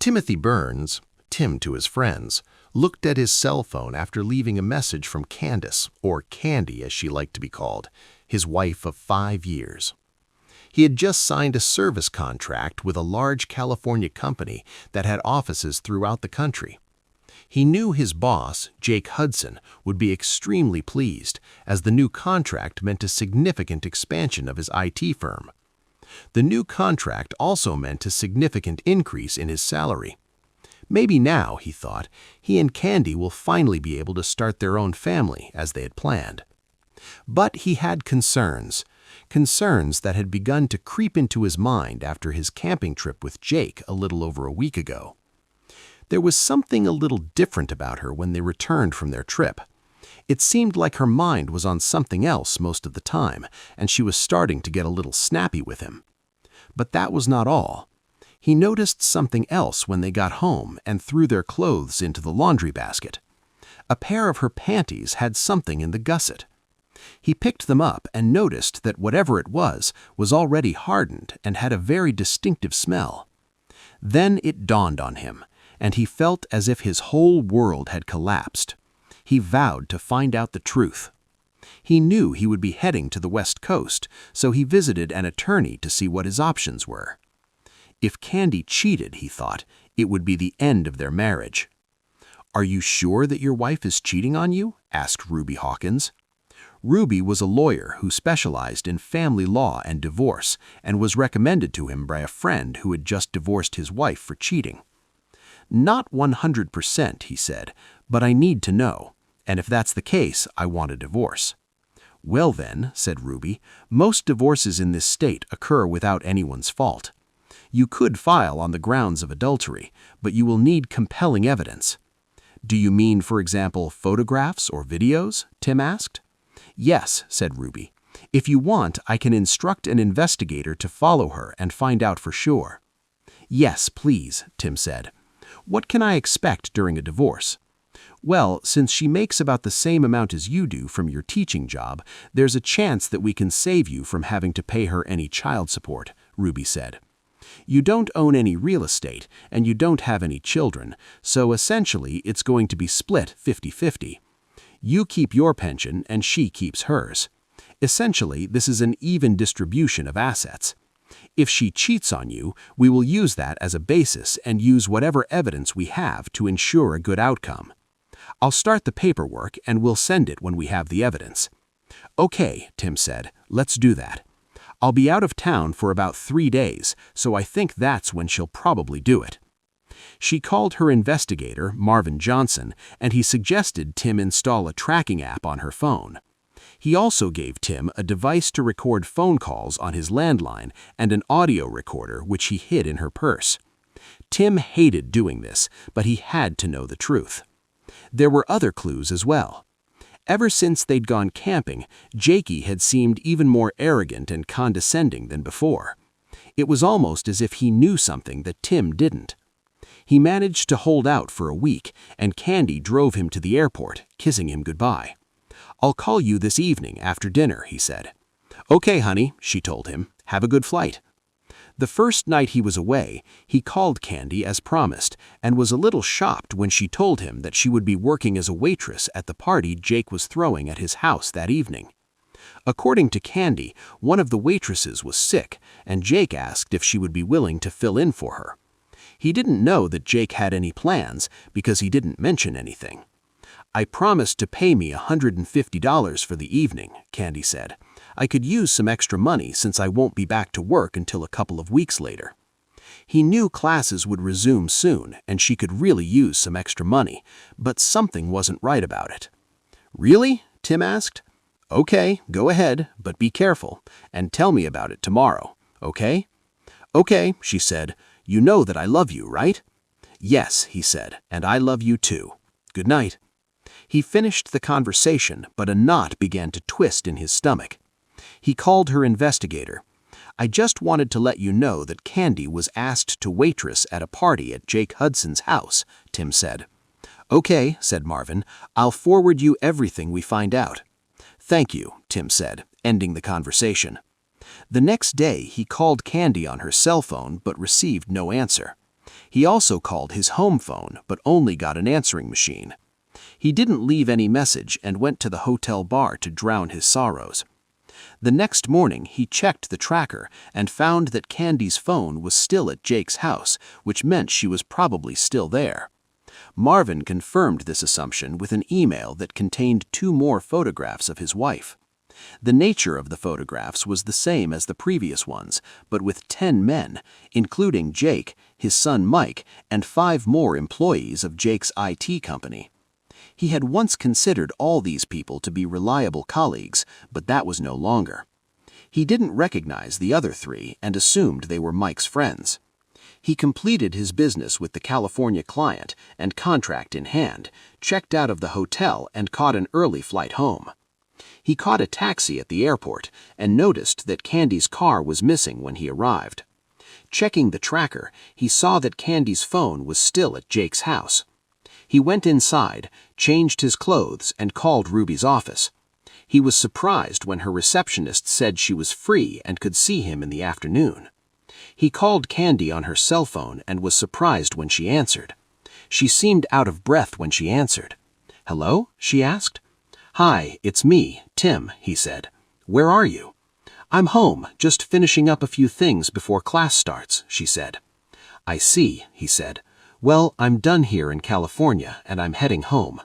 Timothy Burns, Tim to his friends, looked at his cell phone after leaving a message from Candace, or Candy as she liked to be called, his wife of 5 years. He had just signed a service contract with a large California company that had offices throughout the country. He knew his boss, Jake Hudson, would be extremely pleased, as the new contract meant a significant expansion of his IT firm. The new contract also meant a significant increase in his salary. Maybe now, he thought, he and Candy will finally be able to start their own family as they had planned. But he had concerns that had begun to creep into his mind after his camping trip with Jake a little over a week ago. There was something a little different about her when they returned from their trip. It seemed like her mind was on something else most of the time, and she was starting to get a little snappy with him. But that was not all. He noticed something else when they got home and threw their clothes into the laundry basket. A pair of her panties had something in the gusset. He picked them up and noticed that whatever it was already hardened and had a very distinctive smell. Then it dawned on him, and he felt as if his whole world had collapsed. He vowed to find out the truth. He knew he would be heading to the West Coast, so he visited an attorney to see what his options were. If Candy cheated, he thought, it would be the end of their marriage. "Are you sure that your wife is cheating on you?" asked Ruby Hawkins. Ruby was a lawyer who specialized in family law and divorce and was recommended to him by a friend who had just divorced his wife for cheating. "Not 100%, he said, "but I need to know, and if that's the case, I want a divorce." "Well then," said Ruby, "most divorces in this state occur without anyone's fault. You could file on the grounds of adultery, but you will need compelling evidence." "Do you mean, for example, photographs or videos?" Tim asked. "Yes," said Ruby. "If you want, I can instruct an investigator to follow her and find out for sure." "Yes, please," Tim said. "What can I expect during a divorce?" "Well, since she makes about the same amount as you do from your teaching job, there's a chance that we can save you from having to pay her any child support," Ruby said. "You don't own any real estate, and you don't have any children, so essentially it's going to be split 50-50. You keep your pension and she keeps hers. Essentially, this is an even distribution of assets. If she cheats on you, we will use that as a basis and use whatever evidence we have to ensure a good outcome. I'll start the paperwork and we'll send it when we have the evidence." "Okay," Tim said, "let's do that. I'll be out of town for about 3 days, so I think that's when she'll probably do it." She called her investigator, Marvin Johnson, and he suggested Tim install a tracking app on her phone. He also gave Tim a device to record phone calls on his landline and an audio recorder which he hid in her purse. Tim hated doing this, but he had to know the truth. There were other clues as well. Ever since they'd gone camping, Jakey had seemed even more arrogant and condescending than before. It was almost as if he knew something that Tim didn't. He managed to hold out for a week, and Candy drove him to the airport, kissing him goodbye. "I'll call you this evening after dinner," he said. "Okay, honey," she told him. "Have a good flight." The first night he was away, he called Candy as promised and was a little shocked when she told him that she would be working as a waitress at the party Jake was throwing at his house that evening. According to Candy, one of the waitresses was sick, and Jake asked if she would be willing to fill in for her. He didn't know that Jake had any plans because he didn't mention anything. "I promised to pay me $150 for the evening," Candy said. "I could use some extra money since I won't be back to work until a couple of weeks later." He knew classes would resume soon and she could really use some extra money, but something wasn't right about it. "Really?" Tim asked. "Okay, go ahead, but be careful, and tell me about it tomorrow, okay?" "Okay," she said. "You know that I love you, right?" "Yes," he said, "and I love you too. Good night." He finished the conversation, but a knot began to twist in his stomach. He called her investigator. "I just wanted to let you know that Candy was asked to waitress at a party at Jake Hudson's house," Tim said. "Okay," said Marvin. "I'll forward you everything we find out." "Thank you," Tim said, ending the conversation. The next day, he called Candy on her cell phone but received no answer. He also called his home phone, but only got an answering machine. He didn't leave any message and went to the hotel bar to drown his sorrows. The next morning, he checked the tracker and found that Candy's phone was still at Jake's house, which meant she was probably still there. Marvin confirmed this assumption with an email that contained 2 more photographs of his wife. The nature of the photographs was the same as the previous ones, but with 10 men, including Jake, his son Mike, and 5 more employees of Jake's IT company. He had once considered all these people to be reliable colleagues, but that was no longer. He didn't recognize the other 3 and assumed they were Mike's friends. He completed his business with the California client and contract in hand, checked out of the hotel and caught an early flight home. He caught a taxi at the airport and noticed that Candy's car was missing when he arrived. Checking the tracker, he saw that Candy's phone was still at Jake's house. He went inside, changed his clothes, and called Ruby's office. He was surprised when her receptionist said she was free and could see him in the afternoon. He called Candy on her cell phone and was surprised when she answered. She seemed out of breath when she answered. "Hello?" she asked. "Hi, it's me, Tim," he said. "Where are you?" "I'm home, just finishing up a few things before class starts," she said. "I see," he said. "Well, I'm done here in California and I'm heading home."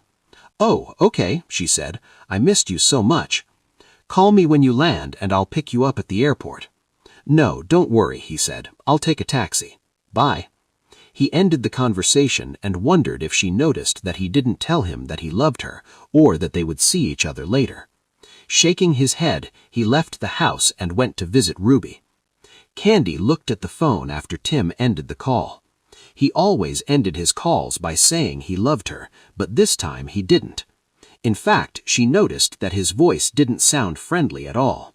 "Oh, okay," she said. "I missed you so much. Call me when you land and I'll pick you up at the airport." "No, don't worry," he said. "I'll take a taxi. Bye." He ended the conversation and wondered if she noticed that he didn't tell him that he loved her or that they would see each other later. Shaking his head, he left the house and went to visit Ruby. Candy looked at the phone after Tim ended the call. He always ended his calls by saying he loved her, but this time he didn't. In fact, she noticed that his voice didn't sound friendly at all.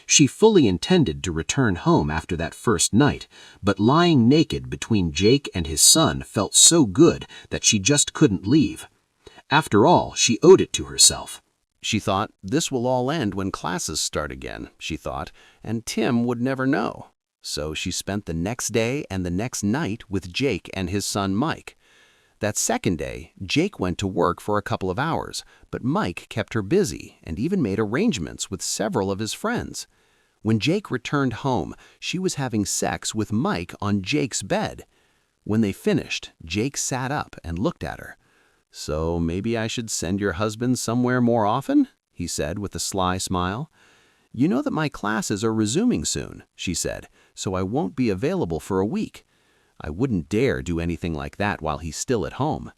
She fully intended to return home after that first night, but lying naked between Jake and his son felt so good that she just couldn't leave. After all, she owed it to herself. She thought, this will all end when classes start again, she thought, and Tim would never know. So she spent the next day and the next night with Jake and his son Mike. That second day, Jake went to work for a couple of hours, but Mike kept her busy and even made arrangements with several of his friends. When Jake returned home, she was having sex with Mike on Jake's bed. When they finished, Jake sat up and looked at her. "So maybe I should send your husband somewhere more often?" he said with a sly smile. "You know that my classes are resuming soon," she said, "so I won't be available for a week." "I wouldn't dare do anything like that while he's still at home."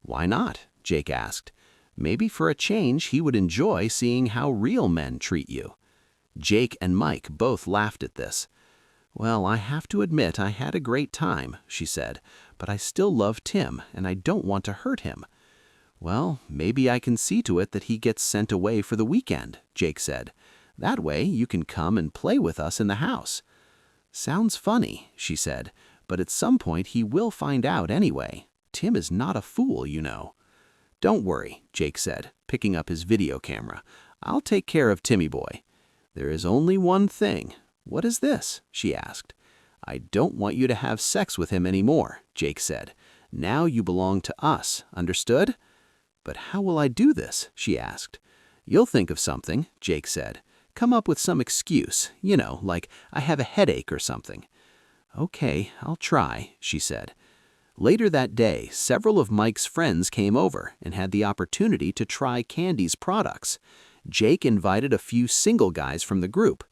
"Why not?" Jake asked. "Maybe for a change he would enjoy seeing how real men treat you." Jake and Mike both laughed at this. "Well, I have to admit I had a great time," she said, "but I still love Tim and I don't want to hurt him." "Well, maybe I can see to it that he gets sent away for the weekend," Jake said. "That way you can come and play with us in the house." "Sounds funny," she said, "but at some point he will find out anyway. Tim is not a fool, you know." "Don't worry," Jake said, picking up his video camera. "I'll take care of Timmy boy." "There is only one thing." "What is this?" she asked. "I don't want you to have sex with him anymore," Jake said. "Now you belong to us, understood?" "But how will I do this?" she asked. "You'll think of something," Jake said. "Come up with some excuse, you know, like I have a headache or something." "Okay, I'll try," she said. Later that day, several of Mike's friends came over and had the opportunity to try Candy's products. Jake invited a few single guys from the group.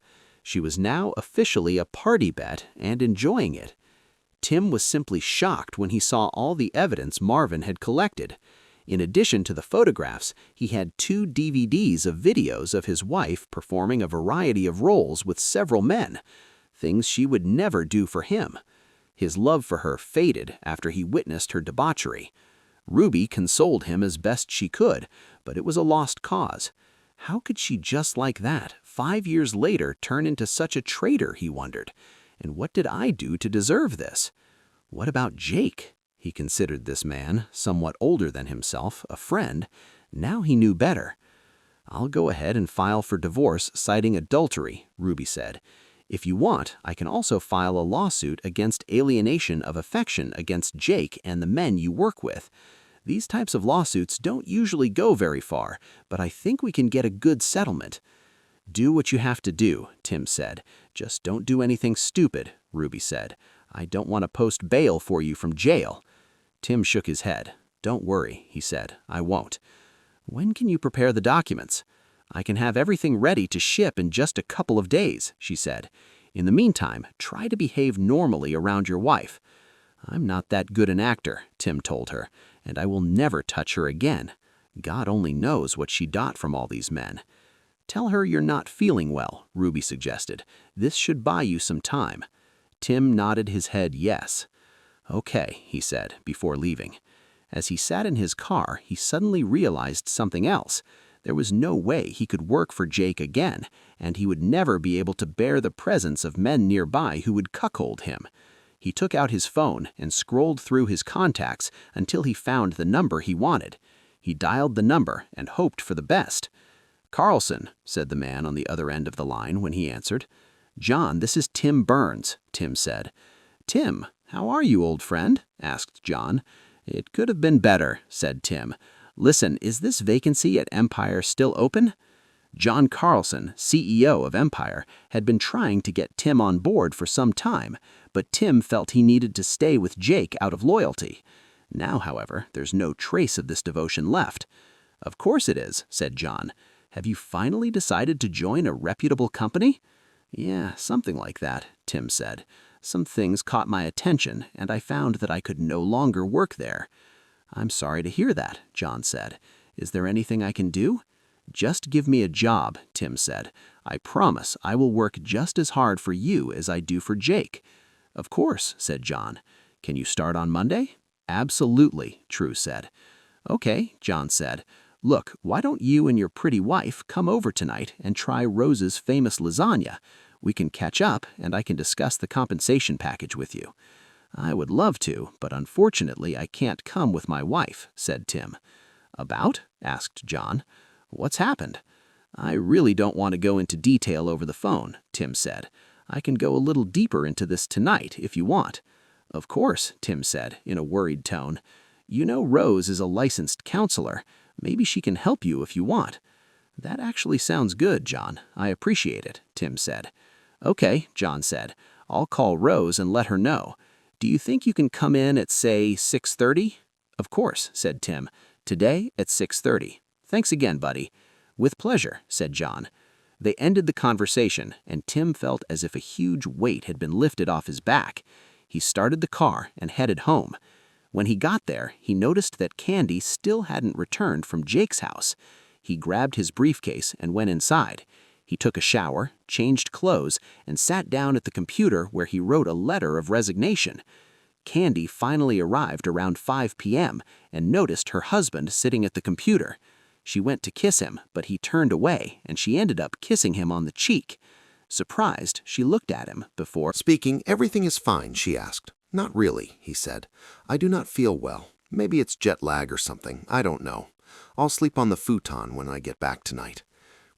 She was now officially a party bet and enjoying it. Tim was simply shocked when he saw all the evidence Marvin had collected. In addition to the photographs, he had 2 DVDs of videos of his wife performing a variety of roles with several men, things she would never do for him. His love for her faded after he witnessed her debauchery. Ruby consoled him as best she could, but it was a lost cause. How could she just like that, 5 years later, turn into such a traitor, he wondered. And what did I do to deserve this? What about Jake? He considered this man, somewhat older than himself, a friend. Now he knew better. "I'll go ahead and file for divorce citing adultery," Ruby said. If you want, I can also file a lawsuit against alienation of affection against Jake and the men you work with. These types of lawsuits don't usually go very far, but I think we can get a good settlement." "Do what you have to do," Tim said. "Just don't do anything stupid," Ruby said. "I don't want to post bail for you from jail." Tim shook his head. "Don't worry," he said. "I won't." "When can you prepare the documents?" "I can have everything ready to ship in just a couple of days," she said. "In the meantime, try to behave normally around your wife." "I'm not that good an actor," Tim told her, "and I will never touch her again. God only knows what she got from all these men." "Tell her you're not feeling well," Ruby suggested. "This should buy you some time." Tim nodded his head yes. "Okay," he said, before leaving. As he sat in his car, he suddenly realized something else. There was no way he could work for Jake again, and he would never be able to bear the presence of men nearby who would cuckold him. He took out his phone and scrolled through his contacts until he found the number he wanted. He dialed the number and hoped for the best. "Carlson," said the man on the other end of the line when he answered. "John, this is Tim Burns," Tim said. "Tim, how are you, old friend?" asked John. "It could have been better," said Tim. "Listen, is this vacancy at Empire still open?" John Carlson, CEO of Empire, had been trying to get Tim on board for some time, but Tim felt he needed to stay with Jake out of loyalty. Now, however, there's no trace of this devotion left. "Of course it is," said John. "Have you finally decided to join a reputable company?" "Yeah, something like that," Tim said. "Some things caught my attention, and I found that I could no longer work there." "I'm sorry to hear that," John said. "Is there anything I can do?" "Just give me a job," Tim said. "I promise I will work just as hard for you as I do for Jake." "Of course," said John. "Can you start on Monday?" "Absolutely," True said. "Okay," John said. "Look, why don't you and your pretty wife come over tonight and try Rose's famous lasagna? We can catch up, and I can discuss the compensation package with you." "I would love to, but unfortunately I can't come with my wife," said Tim. "About?" asked John. "What's happened?" "I really don't want to go into detail over the phone," Tim said. "I can go a little deeper into this tonight if you want." "Of course," Tim said, in a worried tone. "You know Rose is a licensed counselor. Maybe she can help you if you want." "That actually sounds good, John. I appreciate it," Tim said. "Okay," John said. "I'll call Rose and let her know. Do you think you can come in at, say, 6:30? "Of course," said Tim. "Today at 6:30. Thanks again, buddy." "With pleasure," said John. They ended the conversation, and Tim felt as if a huge weight had been lifted off his back. He started the car and headed home. When he got there, he noticed that Candy still hadn't returned from Jake's house. He grabbed his briefcase and went inside. He took a shower, changed clothes, and sat down at the computer where he wrote a letter of resignation. Candy finally arrived around 5 p.m. and noticed her husband sitting at the computer. She went to kiss him, but he turned away, and she ended up kissing him on the cheek. Surprised, she looked at him before Speaking, "Everything is fine," she asked. "Not really," he said. "I do not feel well. Maybe it's jet lag or something. I don't know. I'll sleep on the futon when I get back tonight."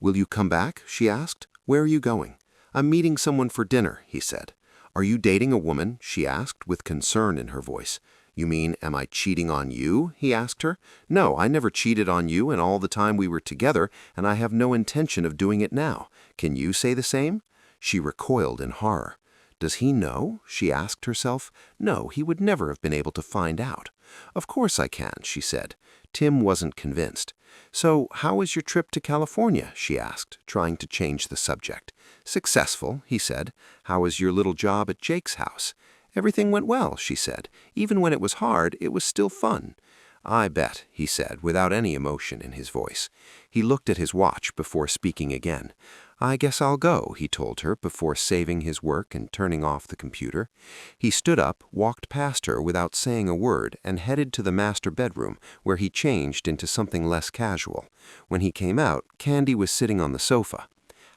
"Will you come back?" she asked. "Where are you going?" "I'm meeting someone for dinner," he said. "Are you dating a woman?" she asked, with concern in her voice. "You mean, am I cheating on you?" he asked her. "No, I never cheated on you in all the time we were together, and I have no intention of doing it now. Can you say the same?" She recoiled in horror. Does he know? She asked herself. No, he would never have been able to find out. "Of course I can," she said. Tim wasn't convinced. "So, how was your trip to California?" she asked, trying to change the subject. "Successful," he said. "How was your little job at Jake's house?" "Everything went well," she said. "Even when it was hard, it was still fun." "I bet," he said, without any emotion in his voice. He looked at his watch before speaking again. "I guess I'll go," he told her before saving his work and turning off the computer. He stood up, walked past her without saying a word, and headed to the master bedroom, where he changed into something less casual. When he came out, Candy was sitting on the sofa.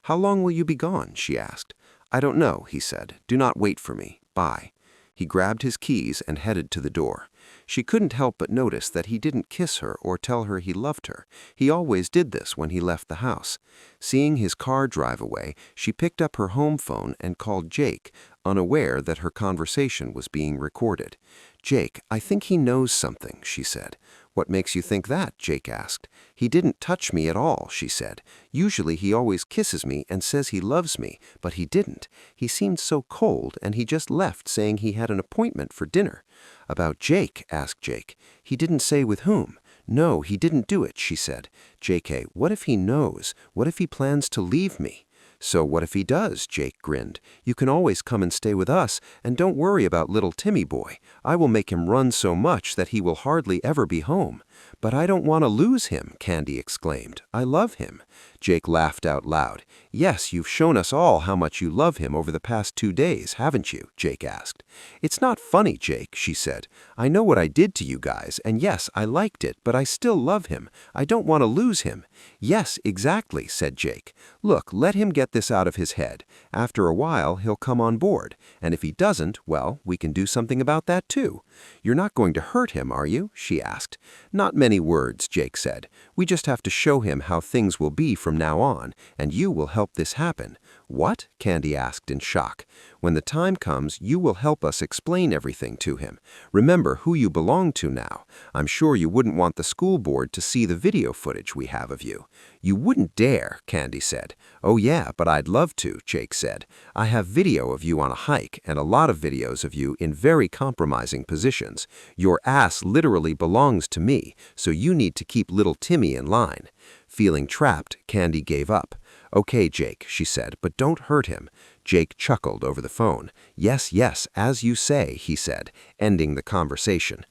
"How long will you be gone?" she asked. "I don't know," he said. "Do not wait for me. Bye." He grabbed his keys and headed to the door. She couldn't help but notice that he didn't kiss her or tell her he loved her. He always did this when he left the house. Seeing his car drive away, she picked up her home phone and called Jake, unaware that her conversation was being recorded. "Jake, I think he knows something," she said. "What makes you think that?" Jake asked. "He didn't touch me at all," she said. "Usually he always kisses me and says he loves me, but he didn't. He seemed so cold, and he just left saying he had an appointment for dinner." "About Jake?" asked Jake. "He didn't say with whom." "No, he didn't do it," she said. "JK, what if he knows? What if he plans to leave me?" "So what if he does?" Jake grinned. "You can always come and stay with us, and don't worry about little Timmy boy. I will make him run so much that he will hardly ever be home." "But I don't want to lose him," Candy exclaimed. "I love him." Jake laughed out loud. "Yes, you've shown us all how much you love him over the past 2 days, haven't you?" Jake asked. "It's not funny, Jake," she said. "I know what I did to you guys, and yes, I liked it, but I still love him. I don't want to lose him." "Yes, exactly," said Jake. "Look, let him get this out of his head. After a while, he'll come on board. And if he doesn't, well, we can do something about that too." "You're not going to hurt him, are you?" she asked. "Not many words," Jake said. "We just have to show him how things will be from now on, and you will help this happen." "What?" Candy asked in shock. "When the time comes, you will help us explain everything to him. Remember who you belong to now. I'm sure you wouldn't want the school board to see the video footage we have of you." "You wouldn't dare," Candy said. "Oh yeah, but I'd love to," Jake said. "I have video of you on a hike and a lot of videos of you in very compromising positions. Your ass literally belongs to me, so you need to keep little Timmy in line." Feeling trapped, Candy gave up. "Okay, Jake," she said, "but don't hurt him." Jake chuckled over the phone. "Yes, yes, as you say," he said, ending the conversation.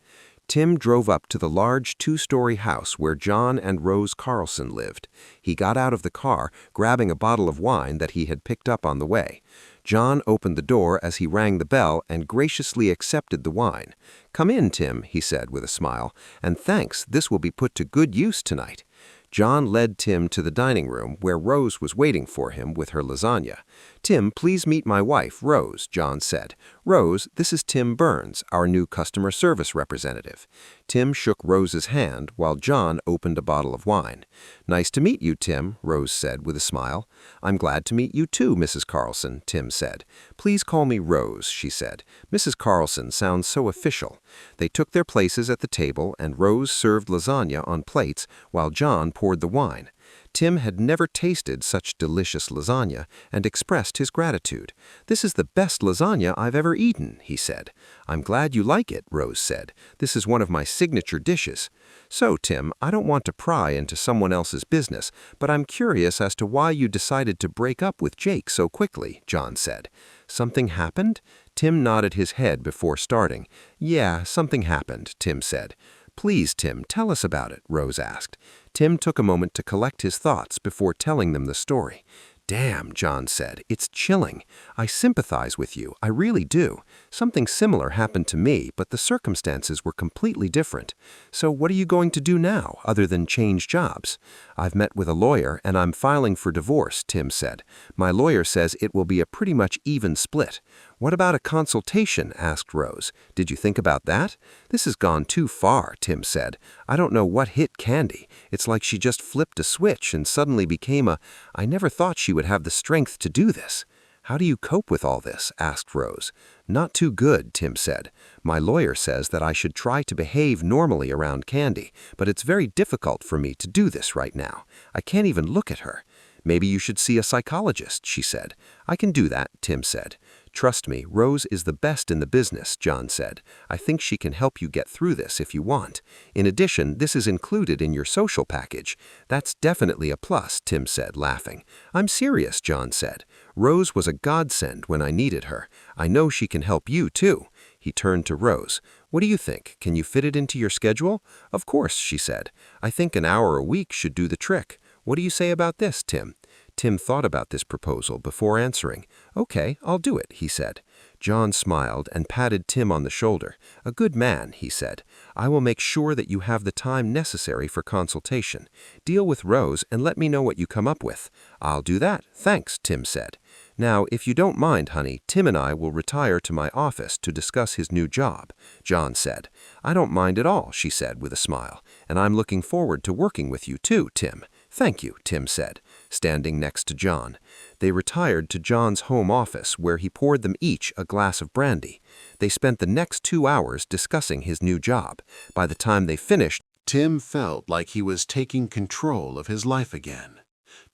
Tim drove up to the large 2-story house where John and Rose Carlson lived. He got out of the car, grabbing a bottle of wine that he had picked up on the way. John opened the door as he rang the bell and graciously accepted the wine. "Come in, Tim," he said with a smile, "and thanks, this will be put to good use tonight." John led Tim to the dining room where Rose was waiting for him with her lasagna. "Tim, please meet my wife, Rose," John said. "Rose, this is Tim Burns, our new customer service representative." Tim shook Rose's hand while John opened a bottle of wine. "Nice to meet you, Tim," Rose said with a smile. "I'm glad to meet you too, Mrs. Carlson," Tim said. "Please call me Rose," she said. "Mrs. Carlson sounds so official." They took their places at the table and Rose served lasagna on plates while John poured the wine. Tim had never tasted such delicious lasagna and expressed his gratitude. "This is the best lasagna I've ever eaten," he said. "I'm glad you like it," Rose said. "This is one of my signature dishes." "So, Tim, I don't want to pry into someone else's business, but I'm curious as to why you decided to break up with Jake so quickly," John said. "Something happened?" Tim nodded his head before starting. "Yeah, something happened," Tim said. "Please, Tim, tell us about it," Rose asked. Tim took a moment to collect his thoughts before telling them the story. "Damn," John said, "it's chilling. I sympathize with you, I really do. Something similar happened to me, but the circumstances were completely different. So what are you going to do now, other than change jobs?" "I've met with a lawyer, and I'm filing for divorce," Tim said. "My lawyer says it will be a pretty much even split." "What about a consultation?" asked Rose. "Did you think about that?" "This has gone too far," Tim said. "I don't know what hit Candy. It's like she just flipped a switch and suddenly became I never thought she would have the strength to do this." "How do you cope with all this?" asked Rose. "Not too good," Tim said. "My lawyer says that I should try to behave normally around Candy, but it's very difficult for me to do this right now. I can't even look at her." "Maybe you should see a psychologist," she said. "I can do that," Tim said. "Trust me, Rose is the best in the business," John said. "I think she can help you get through this if you want. In addition, this is included in your social package." "That's definitely a plus," Tim said, laughing. "I'm serious," John said. "Rose was a godsend when I needed her. I know she can help you too." He turned to Rose. "What do you think? Can you fit it into your schedule?" "Of course," she said. "I think an hour a week should do the trick. What do you say about this, Tim?" Tim thought about this proposal before answering. "Okay, I'll do it," he said. John smiled and patted Tim on the shoulder. "A good man," he said. "I will make sure that you have the time necessary for consultation. Deal with Rose and let me know what you come up with." "I'll do that, thanks," Tim said. Now, if you don't mind, honey, Tim and I will retire to my office to discuss his new job, John said. I don't mind at all, she said with a smile, and I'm looking forward to working with you too, Tim. Thank you, Tim said, standing next to John. They retired to John's home office, where he poured them each a glass of brandy. They spent the next 2 hours discussing his new job. By the time they finished, Tim felt like he was taking control of his life again.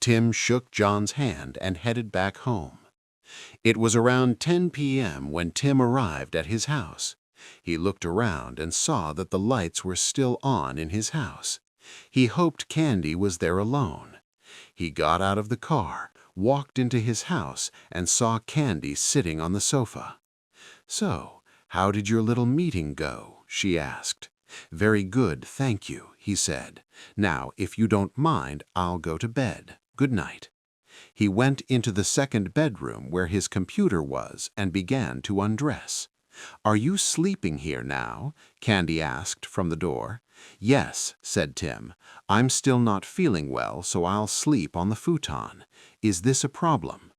Tim shook John's hand and headed back home. It was around 10 p.m. when Tim arrived at his house. He looked around and saw that the lights were still on in his house. He hoped Candy was there alone. He got out of the car, walked into his house, and saw Candy sitting on the sofa. "So, how did your little meeting go?" she asked. "Very good, thank you," he said. "Now, if you don't mind, I'll go to bed. Good night." He went into the second bedroom where his computer was and began to undress. "Are you sleeping here now?" Candy asked from the door. "Yes," said Tim. "I'm still not feeling well, so I'll sleep on the futon. Is this a problem?"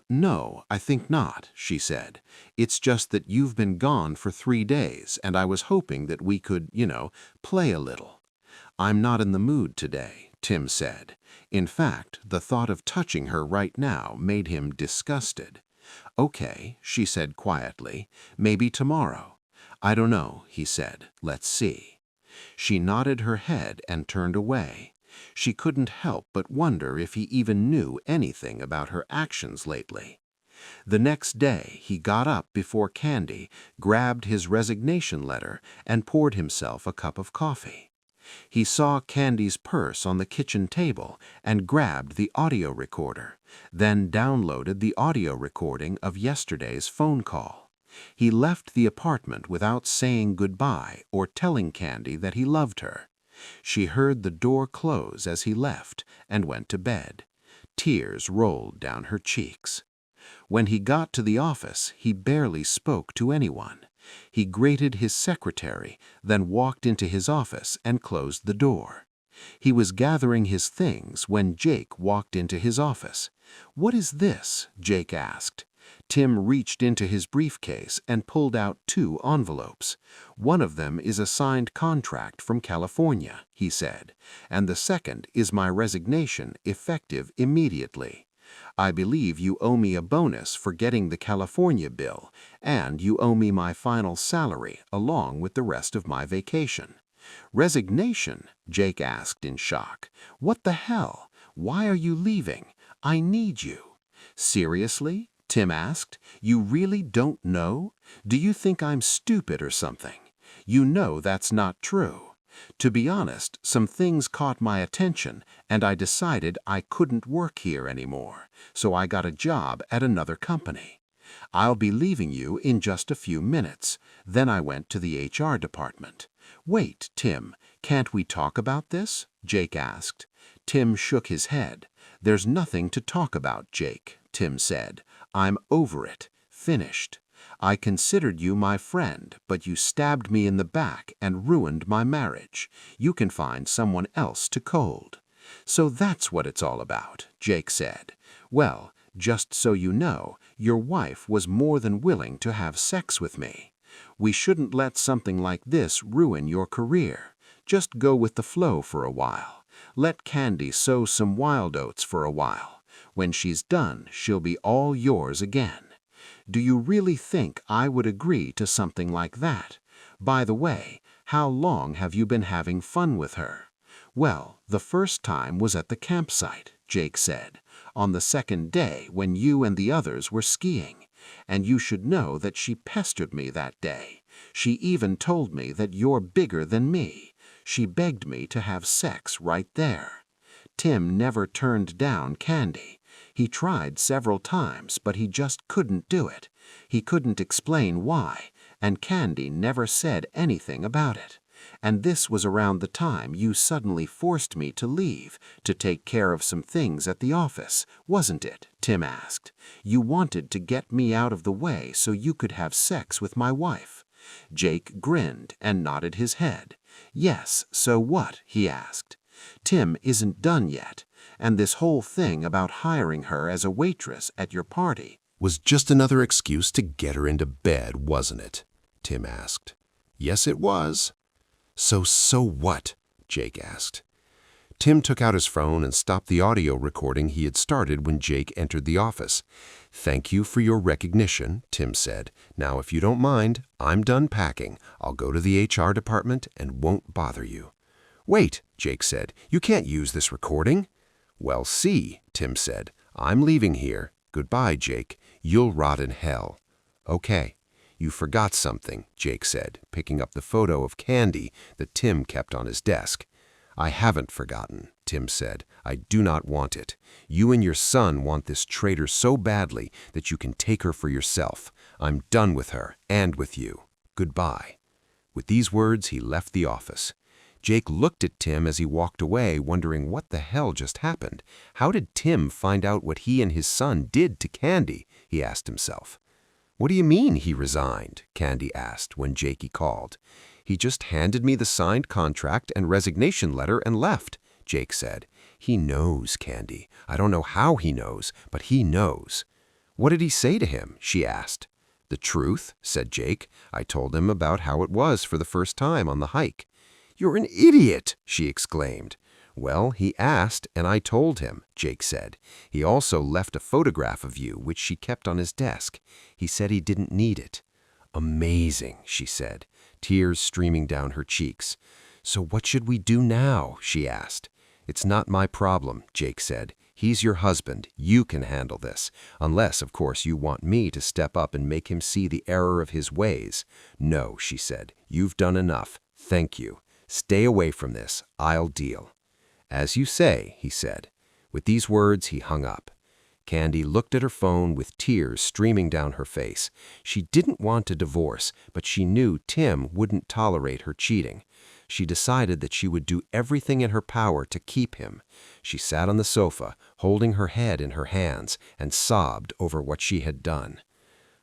No, I think not," she said. "It's just that you've been gone for 3 days, and I was hoping that we could, play a little." "I'm not in the mood today," Tim said. In fact, the thought of touching her right now made him disgusted. "Okay," she said quietly. "Maybe tomorrow." "I don't know," he said. "Let's see." She nodded her head and turned away. She couldn't help but wonder if he even knew anything about her actions lately. The next day, he got up before Candy, grabbed his resignation letter, and poured himself a cup of coffee. He saw Candy's purse on the kitchen table and grabbed the audio recorder, then downloaded the audio recording of yesterday's phone call. He left the apartment without saying goodbye or telling Candy that he loved her. She heard the door close as he left and went to bed. Tears rolled down her cheeks. When he got to the office, he barely spoke to anyone. He greeted his secretary, then walked into his office and closed the door. He was gathering his things when Jake walked into his office. "What is this?" Jake asked. Tim reached into his briefcase and pulled out 2 envelopes. "One of them is a signed contract from California," he said, "and the second is my resignation, effective immediately. I believe you owe me a bonus for getting the California bill, and you owe me my final salary along with the rest of my vacation." "Resignation?" Jake asked in shock. "What the hell? Why are you leaving? I need you." "Seriously?" Tim asked. "You really don't know? Do you think I'm stupid or something? You know that's not true. To be honest, some things caught my attention, and I decided I couldn't work here anymore, so I got a job at another company. I'll be leaving you in just a few minutes." Then I went to the HR department. "Wait, Tim, can't we talk about this?" Jake asked. Tim shook his head. "There's nothing to talk about, Jake," Tim said. "I'm over it. Finished. I considered you my friend, but you stabbed me in the back and ruined my marriage. You can find someone else to cold." "So that's what it's all about," Jake said. "Well, just so you know, your wife was more than willing to have sex with me. We shouldn't let something like this ruin your career. Just go with the flow for a while. Let Candy sow some wild oats for a while. When she's done, she'll be all yours again. Do you really think I would agree to something like that? By the way, how long have you been having fun with her?" "Well, the first time was at the campsite," Jake said, "on the second day when you and the others were skiing. And you should know that she pestered me that day. She even told me that you're bigger than me. She begged me to have sex right there." Tim never turned down Candy. He tried several times, but he just couldn't do it. He couldn't explain why, and Candy never said anything about it. "And this was around the time you suddenly forced me to leave to take care of some things at the office, wasn't it?" Tim asked. "You wanted to get me out of the way so you could have sex with my wife." Jake grinned and nodded his head. "Yes, so what?" he asked. "Tim isn't done yet. And this whole thing about hiring her as a waitress at your party. Was just another excuse to get her into bed, wasn't it? Tim asked. Yes, it was. So what? Jake asked. Tim took out his phone and stopped the audio recording he had started when Jake entered the office. Thank you for your recognition, Tim said. Now, if you don't mind, I'm done packing. I'll go to the HR department and won't bother you. Wait, Jake said. You can't use this recording. Well, see, Tim said. I'm leaving here. Goodbye, Jake. You'll rot in hell. Okay. You forgot something, Jake said, picking up the photo of Candy that Tim kept on his desk. I haven't forgotten, Tim said. I do not want it. You and your son want this traitor so badly that you can take her for yourself. I'm done with her and with you. Goodbye. With these words, he left the office. Jake looked at Tim as he walked away, wondering what the hell just happened. How did Tim find out what he and his son did to Candy? He asked himself. What do you mean he resigned? Candy asked when Jakey called. He just handed me the signed contract and resignation letter and left, Jake said. He knows, Candy. I don't know how he knows, but he knows. What did he say to him? She asked. The truth, said Jake. I told him about how it was for the first time on the hike. You're an idiot, she exclaimed. Well, he asked, and I told him, Jake said. He also left a photograph of you, which she kept on his desk. He said he didn't need it. Amazing, she said, tears streaming down her cheeks. So what should we do now? She asked. It's not my problem, Jake said. He's your husband. You can handle this. Unless, of course, you want me to step up and make him see the error of his ways. No, she said. You've done enough. Thank you. Stay away from this. I'll deal. As you say, he said. With these words, he hung up. Candy looked at her phone with tears streaming down her face. She didn't want a divorce, but she knew Tim wouldn't tolerate her cheating. She decided that she would do everything in her power to keep him. She sat on the sofa, holding her head in her hands, and sobbed over what she had done.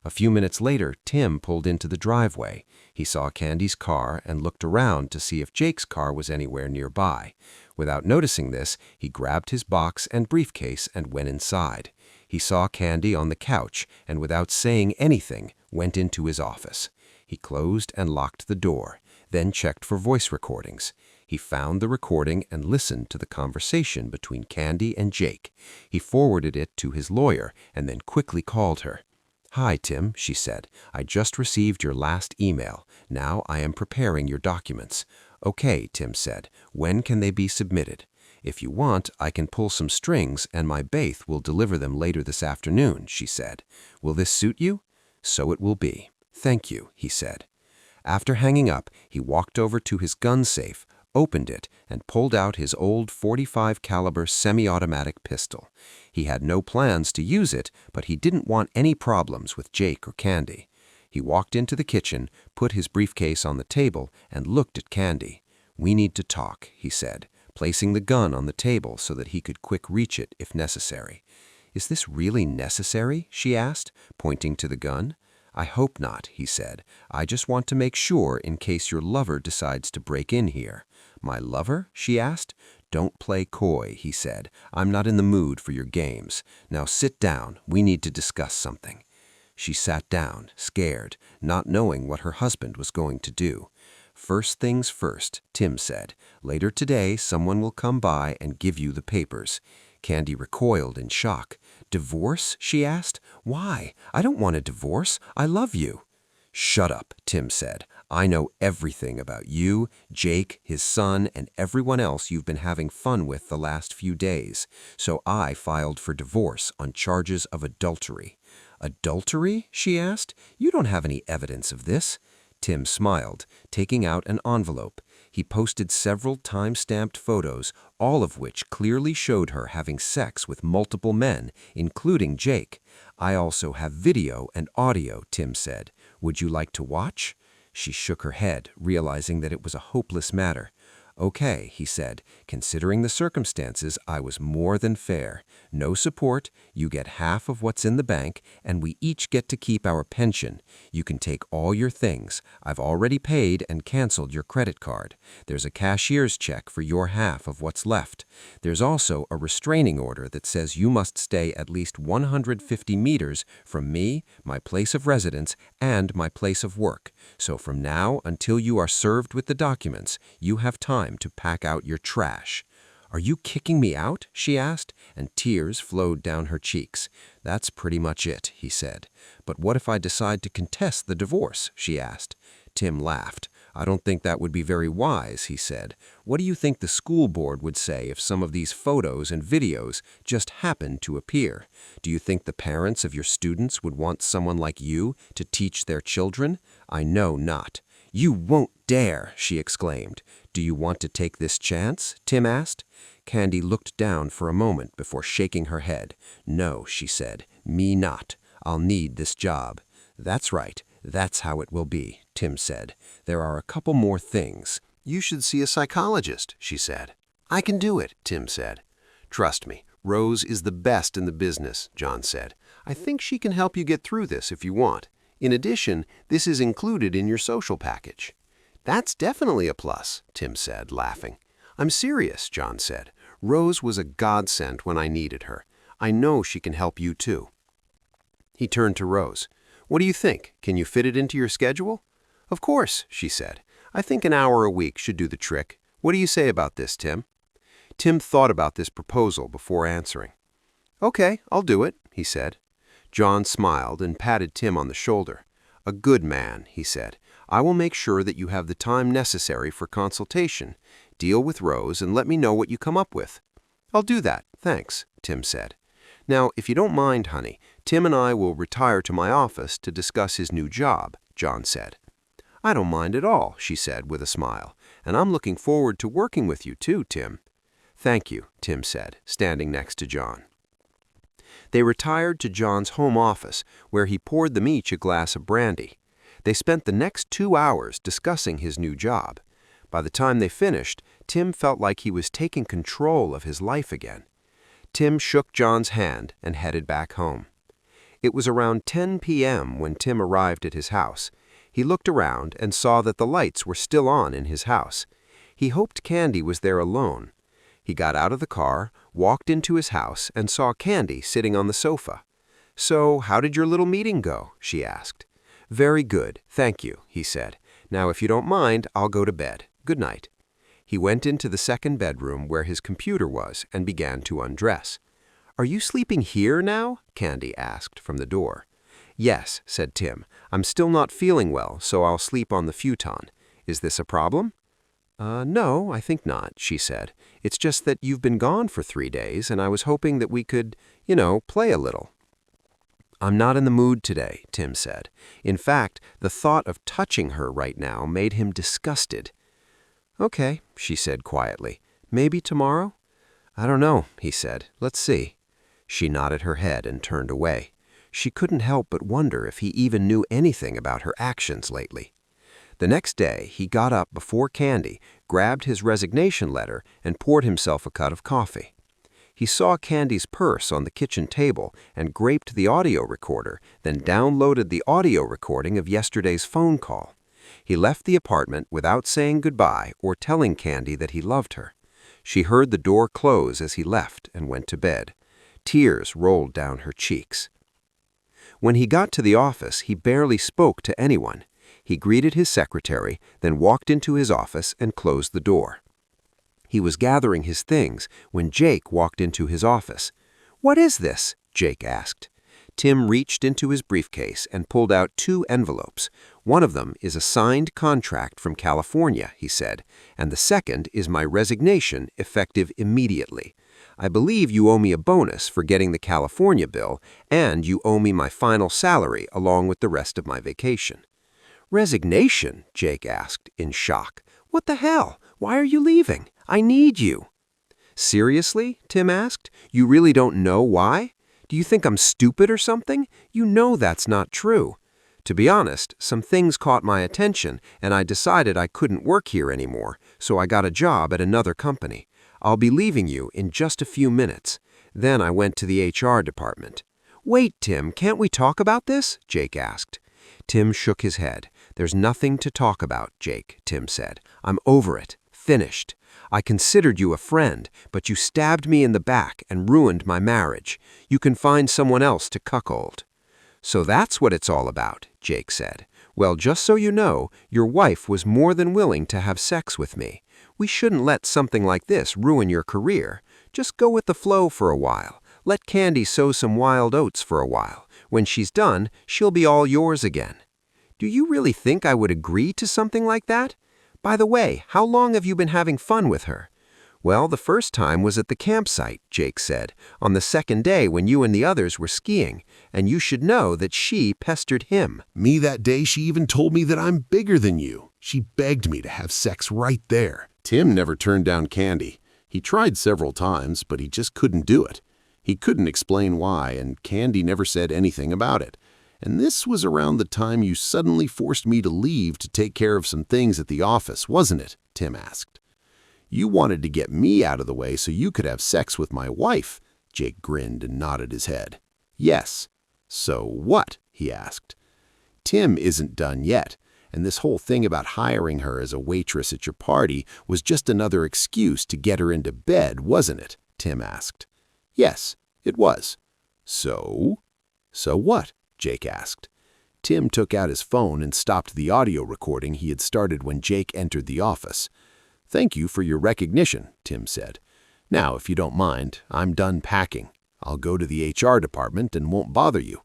A few minutes later, Tim pulled into the driveway. He saw Candy's car and looked around to see if Jake's car was anywhere nearby. Without noticing this, he grabbed his box and briefcase and went inside. He saw Candy on the couch and, without saying anything, went into his office. He closed and locked the door, then checked for voice recordings. He found the recording and listened to the conversation between Candy and Jake. He forwarded it to his lawyer and then quickly called her. Hi, Tim, she said. I just received your last email. Now I am preparing your documents. Okay, Tim said. When can they be submitted? If you want, I can pull some strings and my baith will deliver them later this afternoon, she said. Will this suit you? So it will be. Thank you, he said. After hanging up, he walked over to his gun safe, opened it, and pulled out his old .45 caliber semi-automatic pistol. He had no plans to use it, but he didn't want any problems with Jake or Candy. He walked into the kitchen, put his briefcase on the table, and looked at Candy. We need to talk, he said, placing the gun on the table so that he could quick reach it if necessary. Is this really necessary? She asked, pointing to the gun. I hope not, he said. I just want to make sure in case your lover decides to break in here. My lover? She asked. Don't play coy, he said. I'm not in the mood for your games. Now sit down. We need to discuss something. She sat down, scared, not knowing what her husband was going to do. First things first, Tim said. Later today, someone will come by and give you the papers. Candy recoiled in shock. Divorce? She asked. Why? I don't want a divorce. I love you. Shut up, Tim said. I know everything about you, Jake, his son, and everyone else you've been having fun with the last few days. So I filed for divorce on charges of adultery. Adultery? She asked. You don't have any evidence of this. Tim smiled, taking out an envelope. He posted several time-stamped photos, all of which clearly showed her having sex with multiple men, including Jake. I also have video and audio, Tim said. Would you like to watch? She shook her head, realizing that it was a hopeless matter. Okay, he said, considering the circumstances, I was more than fair. No support, you get half of what's in the bank, and we each get to keep our pension. You can take all your things. I've already paid and canceled your credit card. There's a cashier's check for your half of what's left. There's also a restraining order that says you must stay at least 150 meters from me, my place of residence, and my place of work. So from now until you are served with the documents, you have time to pack out your trash. Are you kicking me out? She asked, and tears flowed down her cheeks. That's pretty much it, he said. But what if I decide to contest the divorce? She asked. Tim laughed. I don't think that would be very wise, he said. What do you think the school board would say if some of these photos and videos just happened to appear? Do you think the parents of your students would want someone like you to teach their children? I know not. You won't dare, she exclaimed. Do you want to take this chance? Tim asked. Candy looked down for a moment before shaking her head. No, she said, me not. I'll need this job. That's right. That's how it will be, Tim said. There are a couple more things. You should see a psychologist, she said. I can do it, Tim said. Trust me, Rose is the best in the business, John said. I think she can help you get through this if you want. In addition, this is included in your social package. That's definitely a plus, Tim said, laughing. I'm serious, John said. Rose was a godsend when I needed her. I know she can help you too. He turned to Rose. What do you think? Can you fit it into your schedule? Of course, she said. I think an hour a week should do the trick. What do you say about this, Tim? Tim thought about this proposal before answering. Okay, I'll do it, he said. John smiled and patted Tim on the shoulder. A good man, he said. I will make sure that you have the time necessary for consultation. Deal with Rose and let me know what you come up with. I'll do that, thanks, Tim said. Now, if you don't mind, honey, Tim and I will retire to my office to discuss his new job, John said. I don't mind at all, she said with a smile, and I'm looking forward to working with you too, Tim. Thank you, Tim said, standing next to John. They retired to John's home office, where he poured them each a glass of brandy. They spent the next 2 hours discussing his new job. By the time they finished, Tim felt like he was taking control of his life again. Tim shook John's hand and headed back home. It was around 10 p.m. when Tim arrived at his house. He looked around and saw that the lights were still on in his house. He hoped Candy was there alone. He got out of the car, walked into his house, and saw Candy sitting on the sofa. So, how did your little meeting go? She asked. Very good, thank you, he said. Now, if you don't mind, I'll go to bed. Good night. He went into the second bedroom where his computer was and began to undress. Are you sleeping here now? Candy asked from the door. Yes, said Tim. I'm still not feeling well, so I'll sleep on the futon. Is this a problem? No, I think not, she said. It's just that you've been gone for 3 days, and I was hoping that we could, play a little. I'm not in the mood today, Tim said. In fact, the thought of touching her right now made him disgusted. Okay, she said quietly. Maybe tomorrow? I don't know, he said. Let's see. She nodded her head and turned away. She couldn't help but wonder if he even knew anything about her actions lately. The next day, he got up before Candy, grabbed his resignation letter, and poured himself a cup of coffee. He saw Candy's purse on the kitchen table and graped the audio recorder, then downloaded the audio recording of yesterday's phone call. He left the apartment without saying goodbye or telling Candy that he loved her. She heard the door close as he left and went to bed. Tears rolled down her cheeks. When he got to the office, he barely spoke to anyone. He greeted his secretary, then walked into his office and closed the door. He was gathering his things when Jake walked into his office. "What is this?" Jake asked. Tim reached into his briefcase and pulled out 2 envelopes. "One of them is a signed contract from California," he said, "and the second is my resignation effective immediately. I believe you owe me a bonus for getting the California bill, and you owe me my final salary along with the rest of my vacation." "Resignation?" Jake asked, in shock. "What the hell? Why are you leaving? I need you." "Seriously?" Tim asked. "You really don't know why? Do you think I'm stupid or something? You know that's not true. To be honest, some things caught my attention, and I decided I couldn't work here anymore, so I got a job at another company. I'll be leaving you in just a few minutes. Then I went to the HR department. Wait, Tim, can't we talk about this? Jake asked. Tim shook his head. There's nothing to talk about, Jake, Tim said. I'm over it. Finished. I considered you a friend, but you stabbed me in the back and ruined my marriage. You can find someone else to cuckold. So that's what it's all about, Jake said. Well, just so you know, your wife was more than willing to have sex with me. We shouldn't let something like this ruin your career. Just go with the flow for a while. Let Candy sow some wild oats for a while. When she's done, she'll be all yours again. Do you really think I would agree to something like that? By the way, how long have you been having fun with her? Well, the first time was at the campsite, Jake said, on the second day when you and the others were skiing, and you should know that she pestered him. Me that day, she even told me that I'm bigger than you. She begged me to have sex right there. Tim never turned down Candy. He tried several times, but he just couldn't do it. He couldn't explain why, and Candy never said anything about it. And this was around the time you suddenly forced me to leave to take care of some things at the office, wasn't it? Tim asked. You wanted to get me out of the way so you could have sex with my wife. Jake grinned and nodded his head. Yes. So what? He asked. Tim isn't done yet, and this whole thing about hiring her as a waitress at your party was just another excuse to get her into bed, wasn't it? Tim asked. Yes, it was. So? So what? Jake asked. Tim took out his phone and stopped the audio recording he had started when Jake entered the office. Thank you for your recognition, Tim said. Now, if you don't mind, I'm done packing. I'll go to the HR department and won't bother you.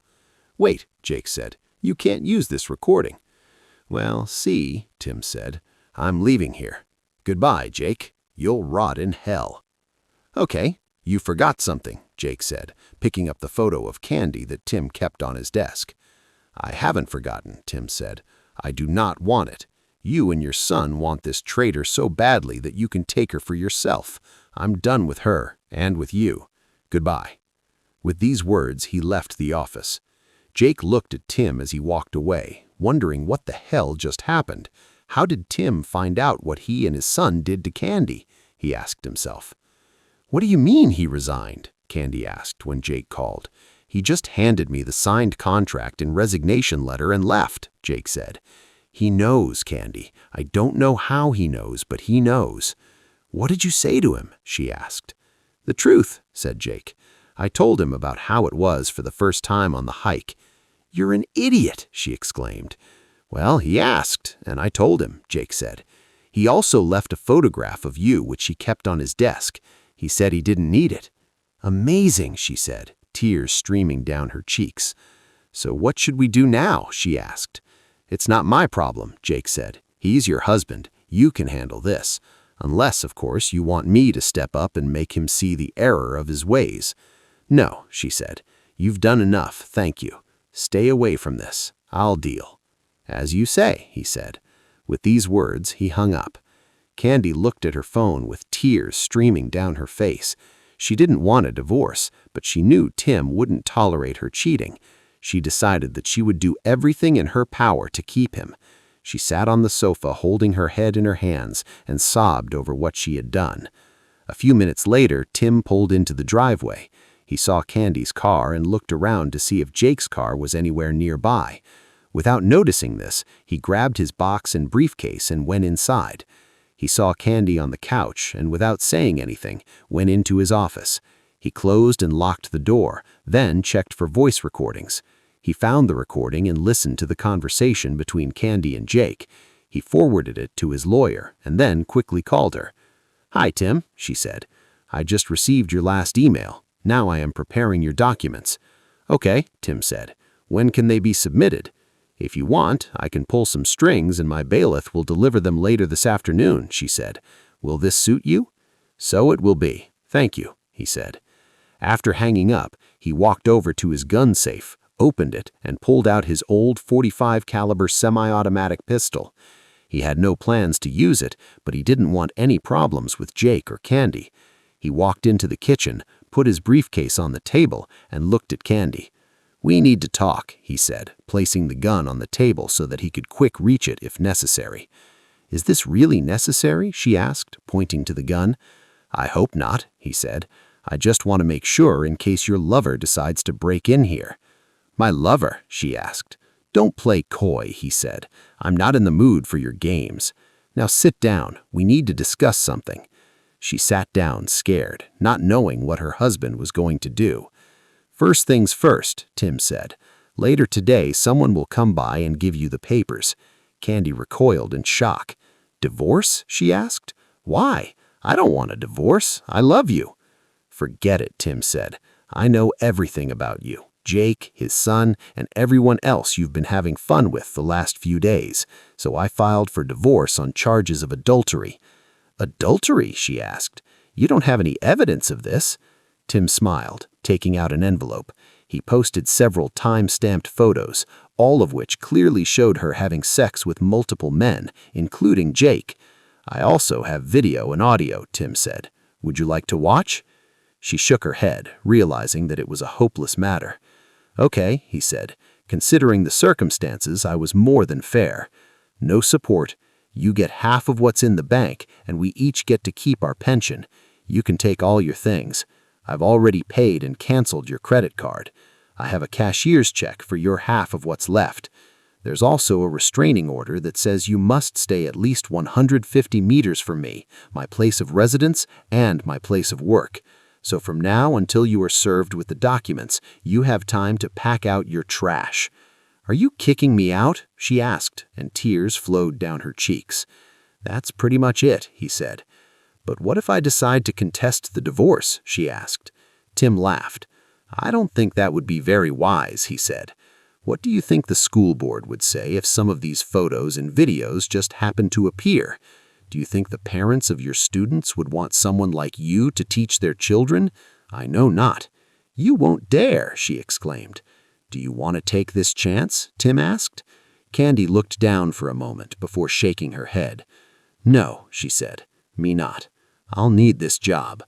Wait, Jake said. You can't use this recording. Well, see, Tim said. I'm leaving here. Goodbye, Jake. You'll rot in hell. Okay, you forgot something, Jake said, picking up the photo of Candy that Tim kept on his desk. I haven't forgotten, Tim said. I do not want it. You and your son want this traitor so badly that you can take her for yourself. I'm done with her and with you. Goodbye. With these words, he left the office. Jake looked at Tim as he walked away, wondering what the hell just happened. How did Tim find out what he and his son did to Candy? He asked himself. What do you mean he resigned? Candy asked when Jake called. He just handed me the signed contract and resignation letter and left, Jake said. He knows, Candy. I don't know how he knows, but he knows. What did you say to him? She asked. The truth, said Jake. I told him about how it was for the first time on the hike. You're an idiot, she exclaimed. Well, he asked, and I told him, Jake said. He also left a photograph of you, which he kept on his desk. He said he didn't need it. Amazing, she said, tears streaming down her cheeks. So what should we do now? She asked. It's not my problem, Jake said. He's your husband. You can handle this. Unless, of course, you want me to step up and make him see the error of his ways. No, she said. You've done enough, thank you. Stay away from this. I'll deal. As you say, he said. With these words, he hung up. Candy looked at her phone with tears streaming down her face. She didn't want a divorce, but she knew Tim wouldn't tolerate her cheating. She decided that she would do everything in her power to keep him. She sat on the sofa holding her head in her hands and sobbed over what she had done. A few minutes later, Tim pulled into the driveway. He saw Candy's car and looked around to see if Jake's car was anywhere nearby. Without noticing this, he grabbed his box and briefcase and went inside. He saw Candy on the couch and, without saying anything, went into his office. He closed and locked the door, then checked for voice recordings. He found the recording and listened to the conversation between Candy and Jake. He forwarded it to his lawyer and then quickly called her. Hi, Tim, she said. I just received your last email. Now I am preparing your documents. Okay, Tim said. When can they be submitted? If you want, I can pull some strings and my bailiff will deliver them later this afternoon, she said. Will this suit you? So it will be. Thank you, he said. After hanging up, he walked over to his gun safe, opened it, and pulled out his old .45 caliber semi-automatic pistol. He had no plans to use it, but he didn't want any problems with Jake or Candy. He walked into the kitchen, put his briefcase on the table, and looked at Candy. "We need to talk," he said, placing the gun on the table so that he could quick reach it if necessary. "Is this really necessary?" she asked, pointing to the gun. "I hope not," he said. "I just want to make sure in case your lover decides to break in here." "My lover?" she asked. "Don't play coy," he said. "I'm not in the mood for your games. Now sit down. We need to discuss something." She sat down, scared, not knowing what her husband was going to do. "First things first," Tim said. "Later today, someone will come by and give you the papers." Candy recoiled in shock. "Divorce?" she asked. "Why? I don't want a divorce. I love you." "Forget it," Tim said. "I know everything about you. Jake, his son, and everyone else you've been having fun with the last few days. So I filed for divorce on charges of adultery." "Adultery?" she asked. "You don't have any evidence of this." Tim smiled, taking out an envelope. He posted several time-stamped photos, all of which clearly showed her having sex with multiple men, including Jake. "I also have video and audio," Tim said. "Would you like to watch?" She shook her head, realizing that it was a hopeless matter. "Okay," he said. "Considering the circumstances, I was more than fair. No support. You get half of what's in the bank, and we each get to keep our pension. You can take all your things. I've already paid and canceled your credit card. I have a cashier's check for your half of what's left. There's also a restraining order that says you must stay at least 150 meters from me, my place of residence, and my place of work. So from now until you are served with the documents, you have time to pack out your trash." "Are you kicking me out?" she asked, and tears flowed down her cheeks. "That's pretty much it," he said. "But what if I decide to contest the divorce?" she asked. Tim laughed. "I don't think that would be very wise," he said. "What do you think the school board would say if some of these photos and videos just happened to appear? Do you think the parents of your students would want someone like you to teach their children? I know not." "You won't dare!" she exclaimed. "Do you want to take this chance?" Tim asked. Candy looked down for a moment before shaking her head. "No," she said. "Me not. I'll need this job."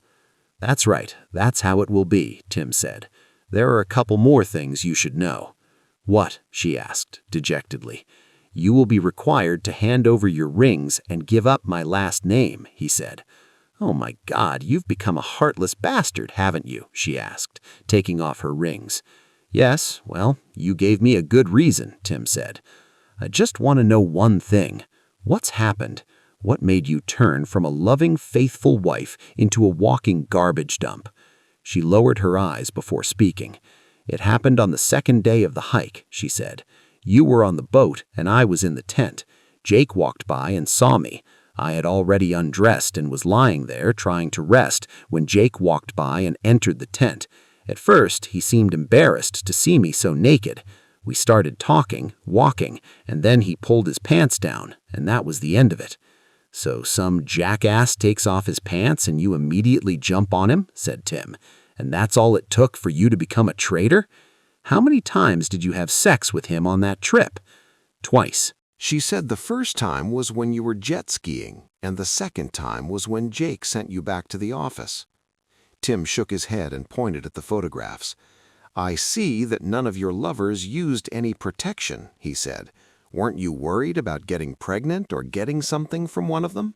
"That's right. That's how it will be," Tim said. "There are a couple more things you should know." "What?" she asked, dejectedly. "You will be required to hand over your rings and give up my last name," he said. "Oh my God, you've become a heartless bastard, haven't you?" she asked, taking off her rings. "Yes, well, you gave me a good reason," Tim said. "I just want to know one thing. What's happened? What made you turn from a loving, faithful wife into a walking garbage dump?" She lowered her eyes before speaking. "It happened on the second day of the hike," she said. "You were on the boat and I was in the tent. Jake walked by and saw me. I had already undressed and was lying there trying to rest when Jake walked by and entered the tent. At first, he seemed embarrassed to see me so naked. We started talking, walking, and then he pulled his pants down, and that was the end of it." "So some jackass takes off his pants and you immediately jump on him," said Tim. "And that's all it took for you to become a traitor? How many times did you have sex with him on that trip?" "Twice." She said the first time was when you were jet skiing, and the second time was when Jake sent you back to the office. Tim shook his head and pointed at the photographs. "I see that none of your lovers used any protection," he said. "Weren't you worried about getting pregnant or getting something from one of them?"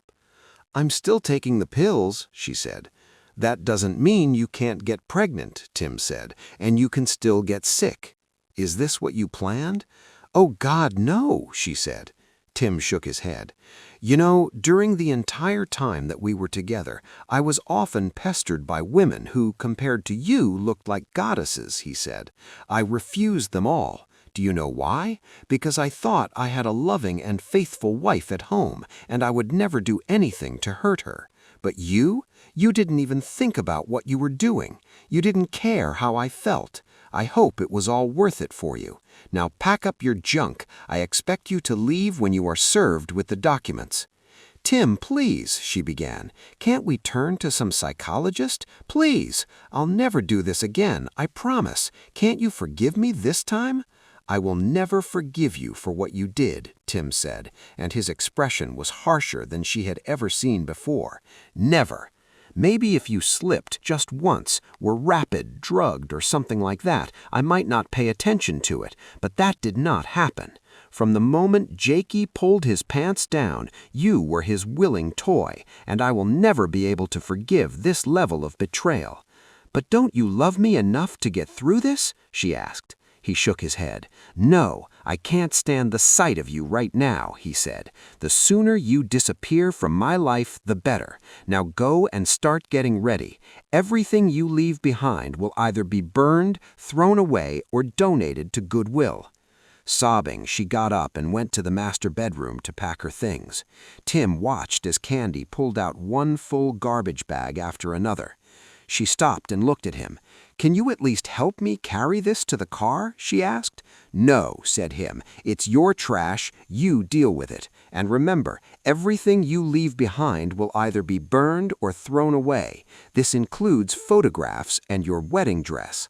"I'm still taking the pills," she said. "That doesn't mean you can't get pregnant," Tim said, "and you can still get sick. Is this what you planned?" "Oh, God, no," she said. Tim shook his head. "You know, during the entire time that we were together, I was often pestered by women who, compared to you, looked like goddesses," he said. "I refused them all. Do you know why? Because I thought I had a loving and faithful wife at home, and I would never do anything to hurt her. But you didn't even think about what you were doing. You didn't care how I felt. I hope it was all worth it for you. Now pack up your junk. I expect you to leave when you are served with the documents." "Tim, please," she began. "Can't we turn to some psychologist? Please. I'll never do this again, I promise. Can't you forgive me this time?" "I will never forgive you for what you did," Tim said, and his expression was harsher than she had ever seen before. "Never. Maybe if you slipped just once, were rapid, drugged, or something like that, I might not pay attention to it, but that did not happen. From the moment Jakey pulled his pants down, you were his willing toy, and I will never be able to forgive this level of betrayal. But don't you love me enough to get through this? She asked. He shook his head. No, I can't stand the sight of you right now, he said. The sooner you disappear from my life, the better. Now go and start getting ready. Everything you leave behind will either be burned, thrown away, or donated to Goodwill. Sobbing, she got up and went to the master bedroom to pack her things. Tim watched as Candy pulled out one full garbage bag after another. She stopped and looked at him. Can you at least help me carry this to the car? She asked. No, said him. It's your trash. You deal with it. And remember, everything you leave behind will either be burned or thrown away. This includes photographs and your wedding dress.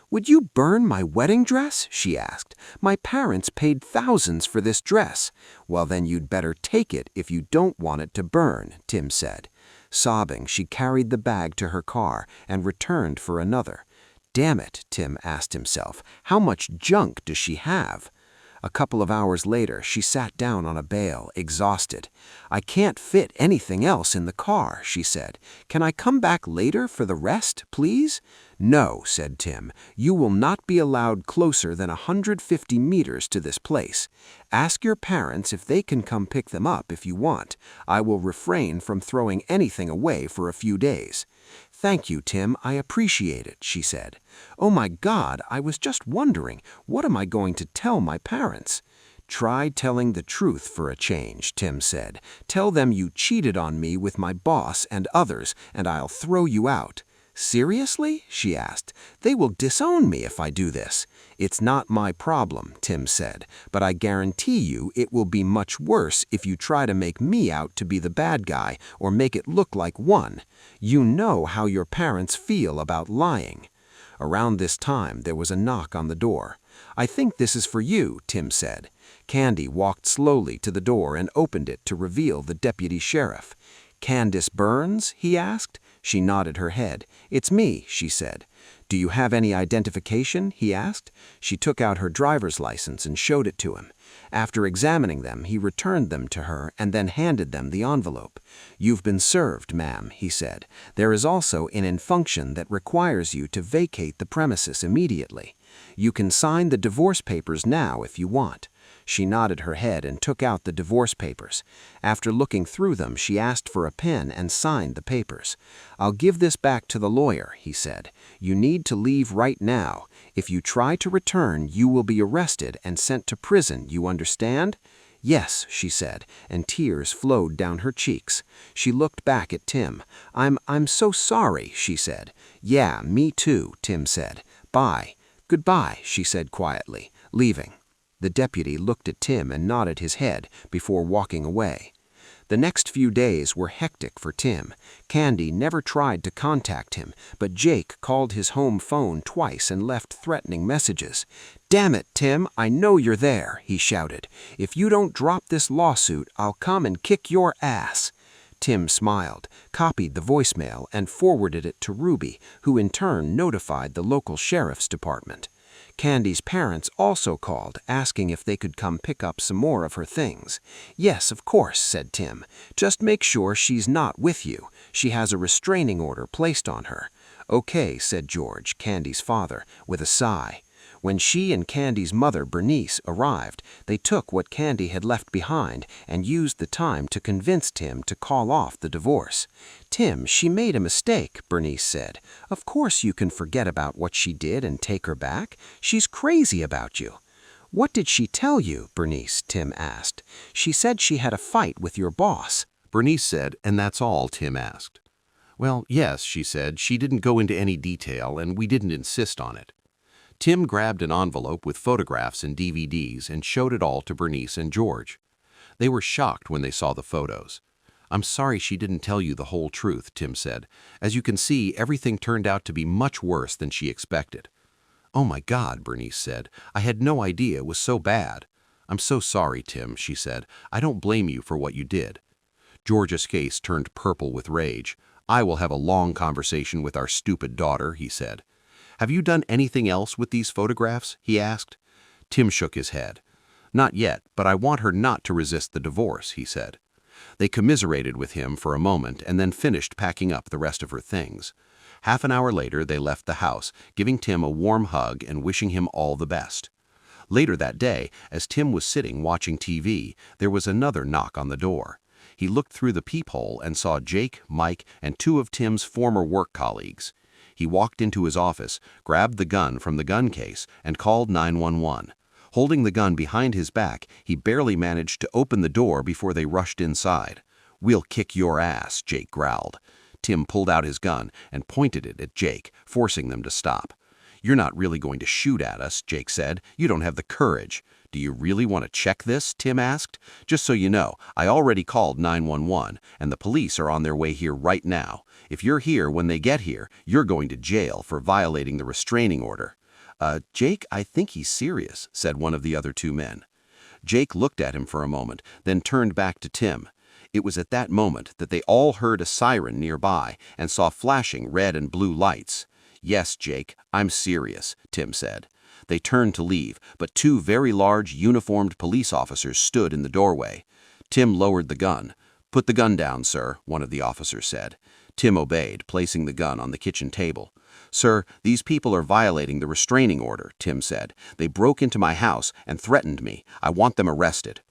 Would you burn my wedding dress? She asked. My parents paid thousands for this dress. Well, then you'd better take it if you don't want it to burn, Tim said. Sobbing, she carried the bag to her car and returned for another. Damn it, Tim asked himself. How much junk does she have? A couple of hours later, she sat down on a bale, exhausted. I can't fit anything else in the car, she said. Can I come back later for the rest, please? No, said Tim. You will not be allowed closer than 150 meters to this place. Ask your parents if they can come pick them up if you want. I will refrain from throwing anything away for a few days. Thank you, Tim. I appreciate it, she said. Oh my God, I was just wondering, what am I going to tell my parents? Try telling the truth for a change, Tim said. Tell them you cheated on me with my boss and others, and I'll throw you out. Seriously? She asked. They will disown me if I do this. It's not my problem, Tim said, but I guarantee you it will be much worse if you try to make me out to be the bad guy or make it look like one. You know how your parents feel about lying. Around this time, there was a knock on the door. I think this is for you, Tim said. Candy walked slowly to the door and opened it to reveal the deputy sheriff. Candace Burns? He asked. She nodded her head. It's me, she said. Do you have any identification? He asked. She took out her driver's license and showed it to him. After examining them, he returned them to her and then handed them the envelope. You've been served, ma'am, he said. There is also an infunction that requires you to vacate the premises immediately. You can sign the divorce papers now if you want. She nodded her head and took out the divorce papers. After looking through them, she asked for a pen and signed the papers. I'll give this back to the lawyer, he said. You need to leave right now. If you try to return, you will be arrested and sent to prison, you understand? Yes, she said, and tears flowed down her cheeks. She looked back at Tim. I'm so sorry, she said. Yeah, me too, Tim said. Bye. Goodbye, she said quietly, leaving. The deputy looked at Tim and nodded his head before walking away. The next few days were hectic for Tim. Candy never tried to contact him, but Jake called his home phone twice and left threatening messages. Damn it, Tim, I know you're there, he shouted. If you don't drop this lawsuit, I'll come and kick your ass. Tim smiled, copied the voicemail, and forwarded it to Ruby, who in turn notified the local sheriff's department. Candy's parents also called, asking if they could come pick up some more of her things. Yes, of course, said Tim. Just make sure she's not with you. She has a restraining order placed on her. Okay, said George, Candy's father, with a sigh. When she and Candy's mother, Bernice, arrived, they took what Candy had left behind and used the time to convince Tim to call off the divorce. Tim, she made a mistake, Bernice said. Of course you can forget about what she did and take her back. She's crazy about you. What did she tell you, Bernice? Tim asked. She said she had a fight with your boss. Bernice said, and that's all, Tim asked. Well, yes, she said. She didn't go into any detail, and we didn't insist on it. Tim grabbed an envelope with photographs and DVDs and showed it all to Bernice and George. They were shocked when they saw the photos. I'm sorry she didn't tell you the whole truth, Tim said. As you can see, everything turned out to be much worse than she expected. Oh my God, Bernice said. I had no idea it was so bad. I'm so sorry, Tim, she said. I don't blame you for what you did. George's face turned purple with rage. I will have a long conversation with our stupid daughter, he said. Have you done anything else with these photographs? He asked. Tim shook his head. Not yet, but I want her not to resist the divorce, he said. They commiserated with him for a moment and then finished packing up the rest of her things. Half an hour later, they left the house, giving Tim a warm hug and wishing him all the best. Later that day, as Tim was sitting watching TV, there was another knock on the door. He looked through the peephole and saw Jake, Mike, and two of Tim's former work colleagues. He walked into his office, grabbed the gun from the gun case, and called 911. Holding the gun behind his back, he barely managed to open the door before they rushed inside. "We'll kick your ass," Jake growled. Tim pulled out his gun and pointed it at Jake, forcing them to stop. "You're not really going to shoot at us," Jake said. "You don't have the courage." "Do you really want to check this?" Tim asked. "Just so you know, I already called 911, and the police are on their way here right now. If you're here when they get here, you're going to jail for violating the restraining order." Jake, I think he's serious," said one of the other two men. Jake looked at him for a moment, then turned back to Tim. It was at that moment that they all heard a siren nearby and saw flashing red and blue lights. "Yes, Jake, I'm serious," Tim said. They turned to leave, but two very large, uniformed police officers stood in the doorway. Tim lowered the gun. "Put the gun down, sir," one of the officers said. Tim obeyed, placing the gun on the kitchen table. "Sir, these people are violating the restraining order," Tim said. "They broke into my house and threatened me. I want them arrested."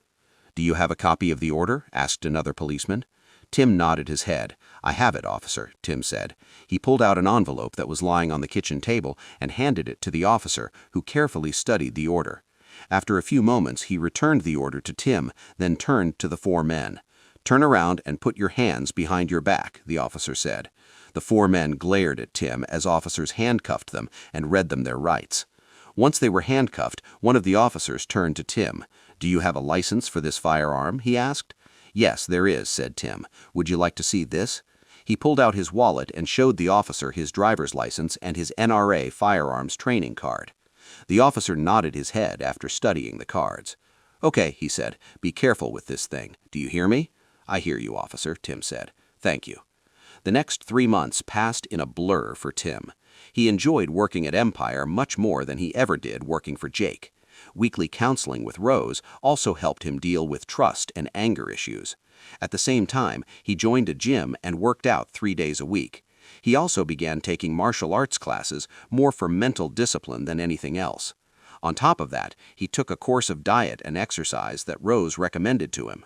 "Do you have a copy of the order?" asked another policeman. Tim nodded his head. "I have it, officer," Tim said. He pulled out an envelope that was lying on the kitchen table and handed it to the officer, who carefully studied the order. After a few moments, he returned the order to Tim, then turned to the four men. "Turn around and put your hands behind your back," the officer said. The four men glared at Tim as officers handcuffed them and read them their rights. Once they were handcuffed, one of the officers turned to Tim. "Do you have a license for this firearm?" he asked. "Yes, there is," said Tim. "Would you like to see this?" He pulled out his wallet and showed the officer his driver's license and his NRA firearms training card. The officer nodded his head after studying the cards. "Okay," he said, "be careful with this thing. Do you hear me?" "I hear you, officer," Tim said. "Thank you." The next 3 months passed in a blur for Tim. He enjoyed working at Empire much more than he ever did working for Jake. Weekly counseling with Rose also helped him deal with trust and anger issues. At the same time, he joined a gym and worked out 3 days a week. He also began taking martial arts classes, more for mental discipline than anything else. On top of that, he took a course of diet and exercise that Rose recommended to him.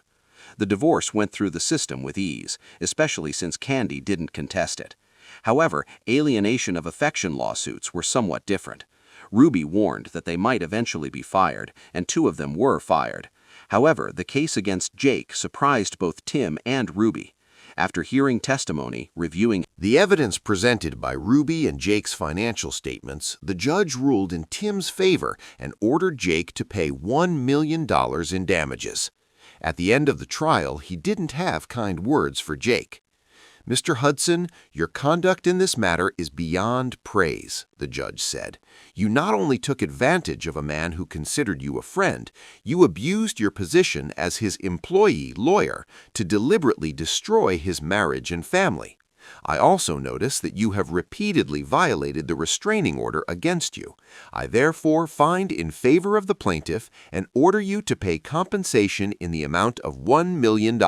The divorce went through the system with ease, especially since Candy didn't contest it. However, alienation of affection lawsuits were somewhat different. Ruby warned that they might eventually be fired, and 2 of them were fired. However, the case against Jake surprised both Tim and Ruby. After hearing testimony, reviewing the evidence presented by Ruby and Jake's financial statements, the judge ruled in Tim's favor and ordered Jake to pay $1 million in damages. At the end of the trial, he didn't have kind words for Jake. "Mr. Hudson, your conduct in this matter is beyond praise," the judge said. "You not only took advantage of a man who considered you a friend, you abused your position as his employee lawyer to deliberately destroy his marriage and family. I also notice that you have repeatedly violated the restraining order against you. I therefore find in favor of the plaintiff and order you to pay compensation in the amount of $1 million.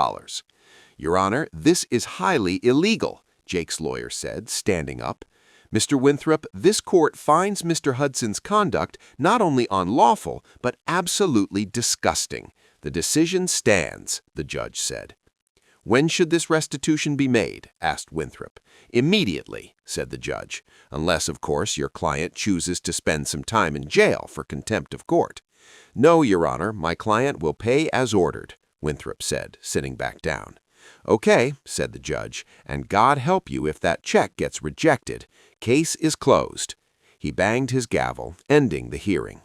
"Your Honor, this is highly illegal," Jake's lawyer said, standing up. "Mr. Winthrop, this court finds Mr. Hudson's conduct not only unlawful, but absolutely disgusting. The decision stands," the judge said. "When should this restitution be made?" asked Winthrop. "Immediately," said the judge, "unless, of course, your client chooses to spend some time in jail for contempt of court." "No, Your Honor, my client will pay as ordered," Winthrop said, sitting back down. "Okay," said the judge, "and God help you if that check gets rejected. Case is closed." He banged his gavel, ending the hearing.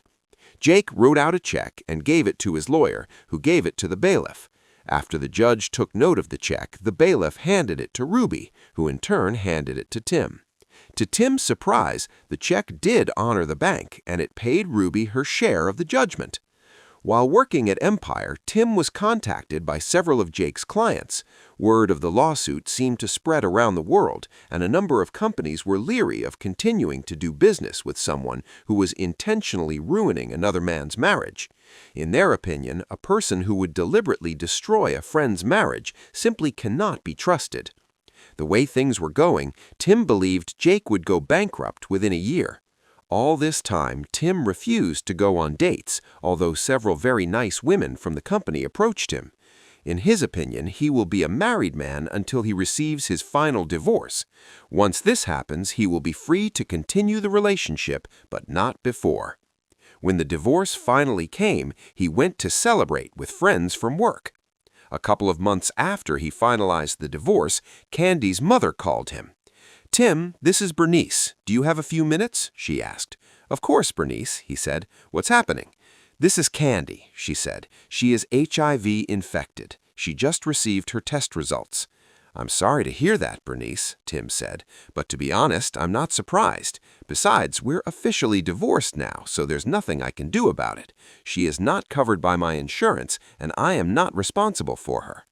Jake wrote out a check and gave it to his lawyer, who gave it to the bailiff. After the judge took note of the check, the bailiff handed it to Ruby, who in turn handed it to Tim. To Tim's surprise, the check did honor the bank, and it paid Ruby her share of the judgment. While working at Empire, Tim was contacted by several of Jake's clients. Word of the lawsuit seemed to spread around the world, and a number of companies were leery of continuing to do business with someone who was intentionally ruining another man's marriage. In their opinion, a person who would deliberately destroy a friend's marriage simply cannot be trusted. The way things were going, Tim believed Jake would go bankrupt within a year. All this time, Tim refused to go on dates, although several very nice women from the company approached him. In his opinion, he will be a married man until he receives his final divorce. Once this happens, he will be free to continue the relationship, but not before. When the divorce finally came, he went to celebrate with friends from work. A couple of months after he finalized the divorce, Candy's mother called him. "Tim, this is Bernice. Do you have a few minutes?" she asked. "Of course, Bernice," he said. "What's happening?" "This is Candy," she said. "She is HIV infected. She just received her test results." "I'm sorry to hear that, Bernice," Tim said. "But to be honest, I'm not surprised. Besides, we're officially divorced now, so there's nothing I can do about it. She is not covered by my insurance, and I am not responsible for her."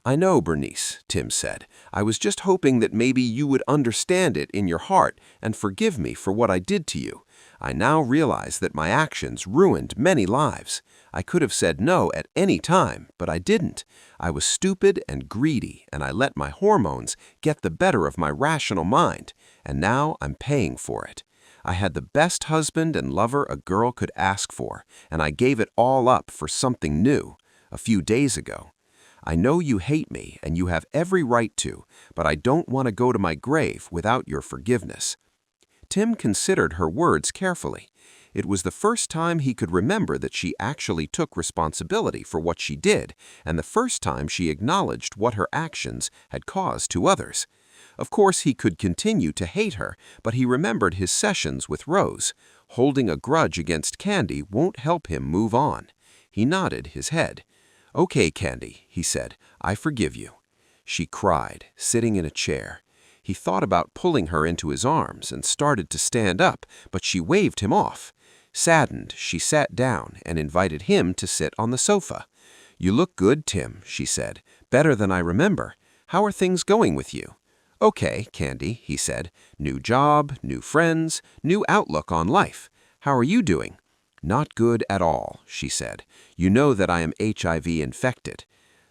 "I know, Bernice," Tim said. "I was just hoping that maybe you would understand it in your heart and forgive me for what I did to you. I now realize that my actions ruined many lives. I could have said no at any time, but I didn't. I was stupid and greedy, and I let my hormones get the better of my rational mind, and now I'm paying for it. I had the best husband and lover a girl could ask for, and I gave it all up for something new, a few days ago. I know you hate me, and you have every right to, but I don't want to go to my grave without your forgiveness." Tim considered her words carefully. It was the first time he could remember that she actually took responsibility for what she did, and the first time she acknowledged what her actions had caused to others. Of course, he could continue to hate her, but he remembered his sessions with Rose. Holding a grudge against Candy won't help him move on. He nodded his head. "Okay, Candy," he said, "I forgive you." She cried, sitting in a chair. He thought about pulling her into his arms and started to stand up, but she waved him off. Saddened, she sat down and invited him to sit on the sofa. "You look good, Tim," she said. "Better than I remember. How are things going with you?" "Okay, Candy," he said. "New job, new friends, new outlook on life. How are you doing?" "Not good at all," she said. "You know that I am HIV infected."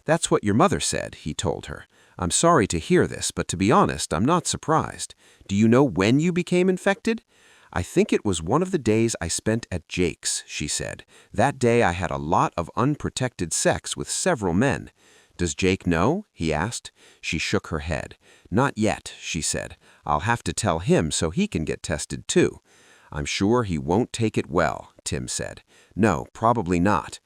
"That's what your mother said," he told her. "I'm sorry to hear this, but to be honest, I'm not surprised. Do you know when you became infected?" "I think it was one of the days I spent at Jake's," she said. "That day I had a lot of unprotected sex with several men." "Does Jake know?" he asked. She shook her head. "Not yet," she said. "I'll have to tell him so he can get tested too." "I'm sure he won't take it well," Tim said. "No, probably not."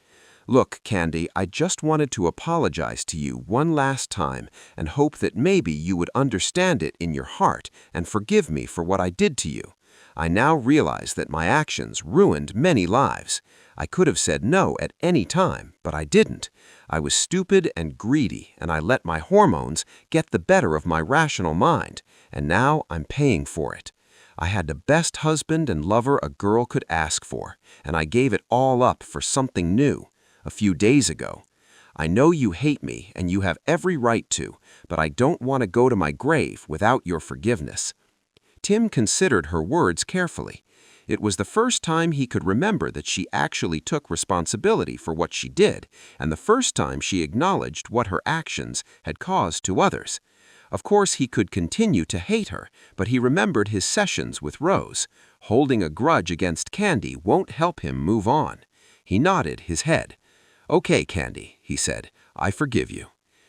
"Look, Candy, I just wanted to apologize to you one last time and hope that maybe you would understand it in your heart and forgive me for what I did to you. I now realize that my actions ruined many lives. I could have said no at any time, but I didn't. I was stupid and greedy, and I let my hormones get the better of my rational mind, and now I'm paying for it. I had the best husband and lover a girl could ask for, and I gave it all up for something new, a few days ago. I know you hate me, and you have every right to, but I don't want to go to my grave without your forgiveness." Tim considered her words carefully. It was the first time he could remember that she actually took responsibility for what she did, and the first time she acknowledged what her actions had caused to others. Of course, he could continue to hate her, but he remembered his sessions with Rose. Holding a grudge against Candy won't help him move on. He nodded his head. "Okay, Candy," he said. "I forgive you."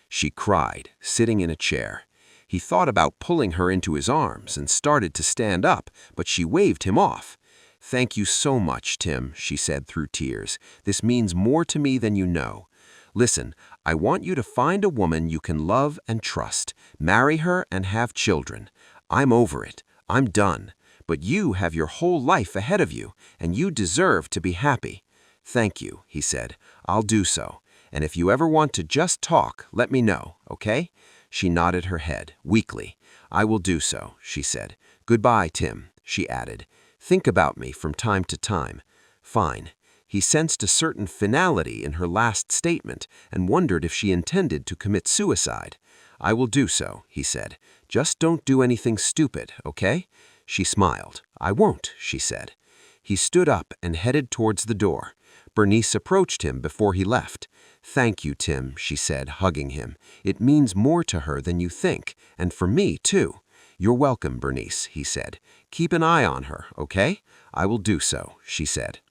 She cried, sitting in a chair. He thought about pulling her into his arms and started to stand up, but she waved him off. "Thank you so much, Tim," she said through tears. "This means more to me than you know. Listen, I want you to find a woman you can love and trust, marry her and have children. I'm over it. I'm done. But you have your whole life ahead of you, and you deserve to be happy." "Thank you," he said. "I'll do so. And if you ever want to just talk, let me know, okay?" She nodded her head, weakly. "I will do so," she said. "Goodbye, Tim," she added. "Think about me from time to time." "Fine." He sensed a certain finality in her last statement and wondered if she intended to commit suicide. "I will do so," he said. "Just don't do anything stupid, okay?" She smiled. "I won't," she said. He stood up and headed towards the door. Bernice approached him before he left. "Thank you, Tim," she said, hugging him. "It means more to her than you think, and for me, too." "You're welcome, Bernice," he said. "Keep an eye on her, okay?" "I will do so," she said.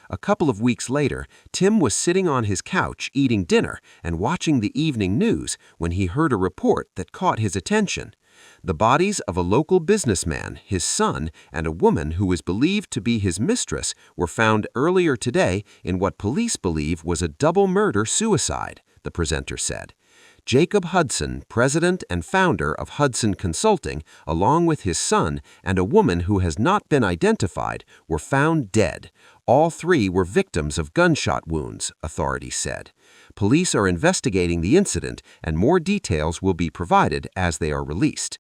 A couple of weeks later, Tim was sitting on his couch eating dinner and watching the evening news when he heard a report that caught his attention. The bodies of a local businessman, his son, and a woman who was believed to be his mistress were found earlier today in what police believe was a double murder-suicide, the presenter said. Jacob Hudson, president and founder of Hudson Consulting, along with his son and a woman who has not been identified, were found dead. All three were victims of gunshot wounds, authorities said. Police are investigating the incident, and more details will be provided as they are released.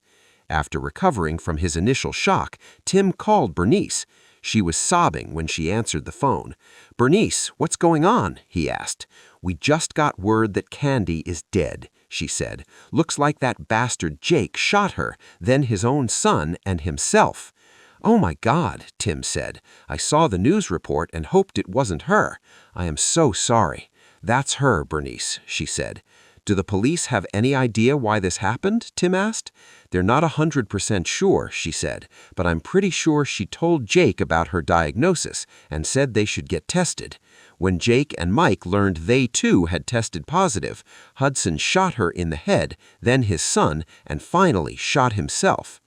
After recovering from his initial shock, Tim called Bernice. She was sobbing when she answered the phone. "Bernice, what's going on?" he asked. "We just got word that Candy is dead," she said. "Looks like that bastard Jake shot her, then his own son and himself." "Oh my God," Tim said. "I saw the news report and hoped it wasn't her. I am so sorry." "That's her, Bernice," she said. "Do the police have any idea why this happened?" Tim asked. "They're not 100% sure," she said, "but I'm pretty sure she told Jake about her diagnosis and said they should get tested. When Jake and Mike learned they too had tested positive, Hudson shot her in the head, then his son, and finally shot himself."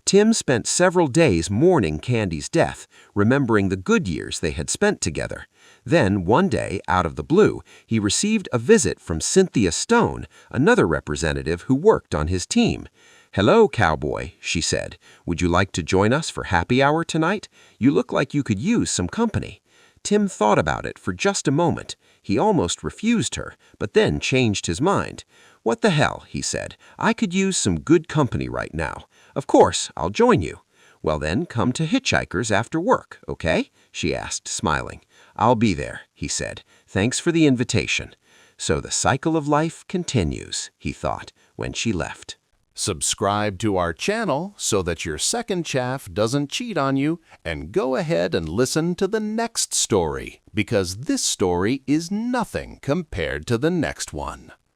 Tim spent several days mourning Candy's death, remembering the good years they had spent together. Then, one day, out of the blue, he received a visit from Cynthia Stone, another representative who worked on his team. "Hello, cowboy," she said. "Would you like to join us for happy hour tonight? You look like you could use some company." Tim thought about it for just a moment. He almost refused her, but then changed his mind. "What the hell," he said. "I could use some good company right now. Of course, I'll join you." "Well then, come to Hitchhikers after work, okay?" she asked, smiling. "I'll be there," he said. "Thanks for the invitation." So the cycle of life continues, he thought, when she left. Subscribe to our channel so that your second chaff doesn't cheat on you, and go ahead and listen to the next story, because this story is nothing compared to the next one.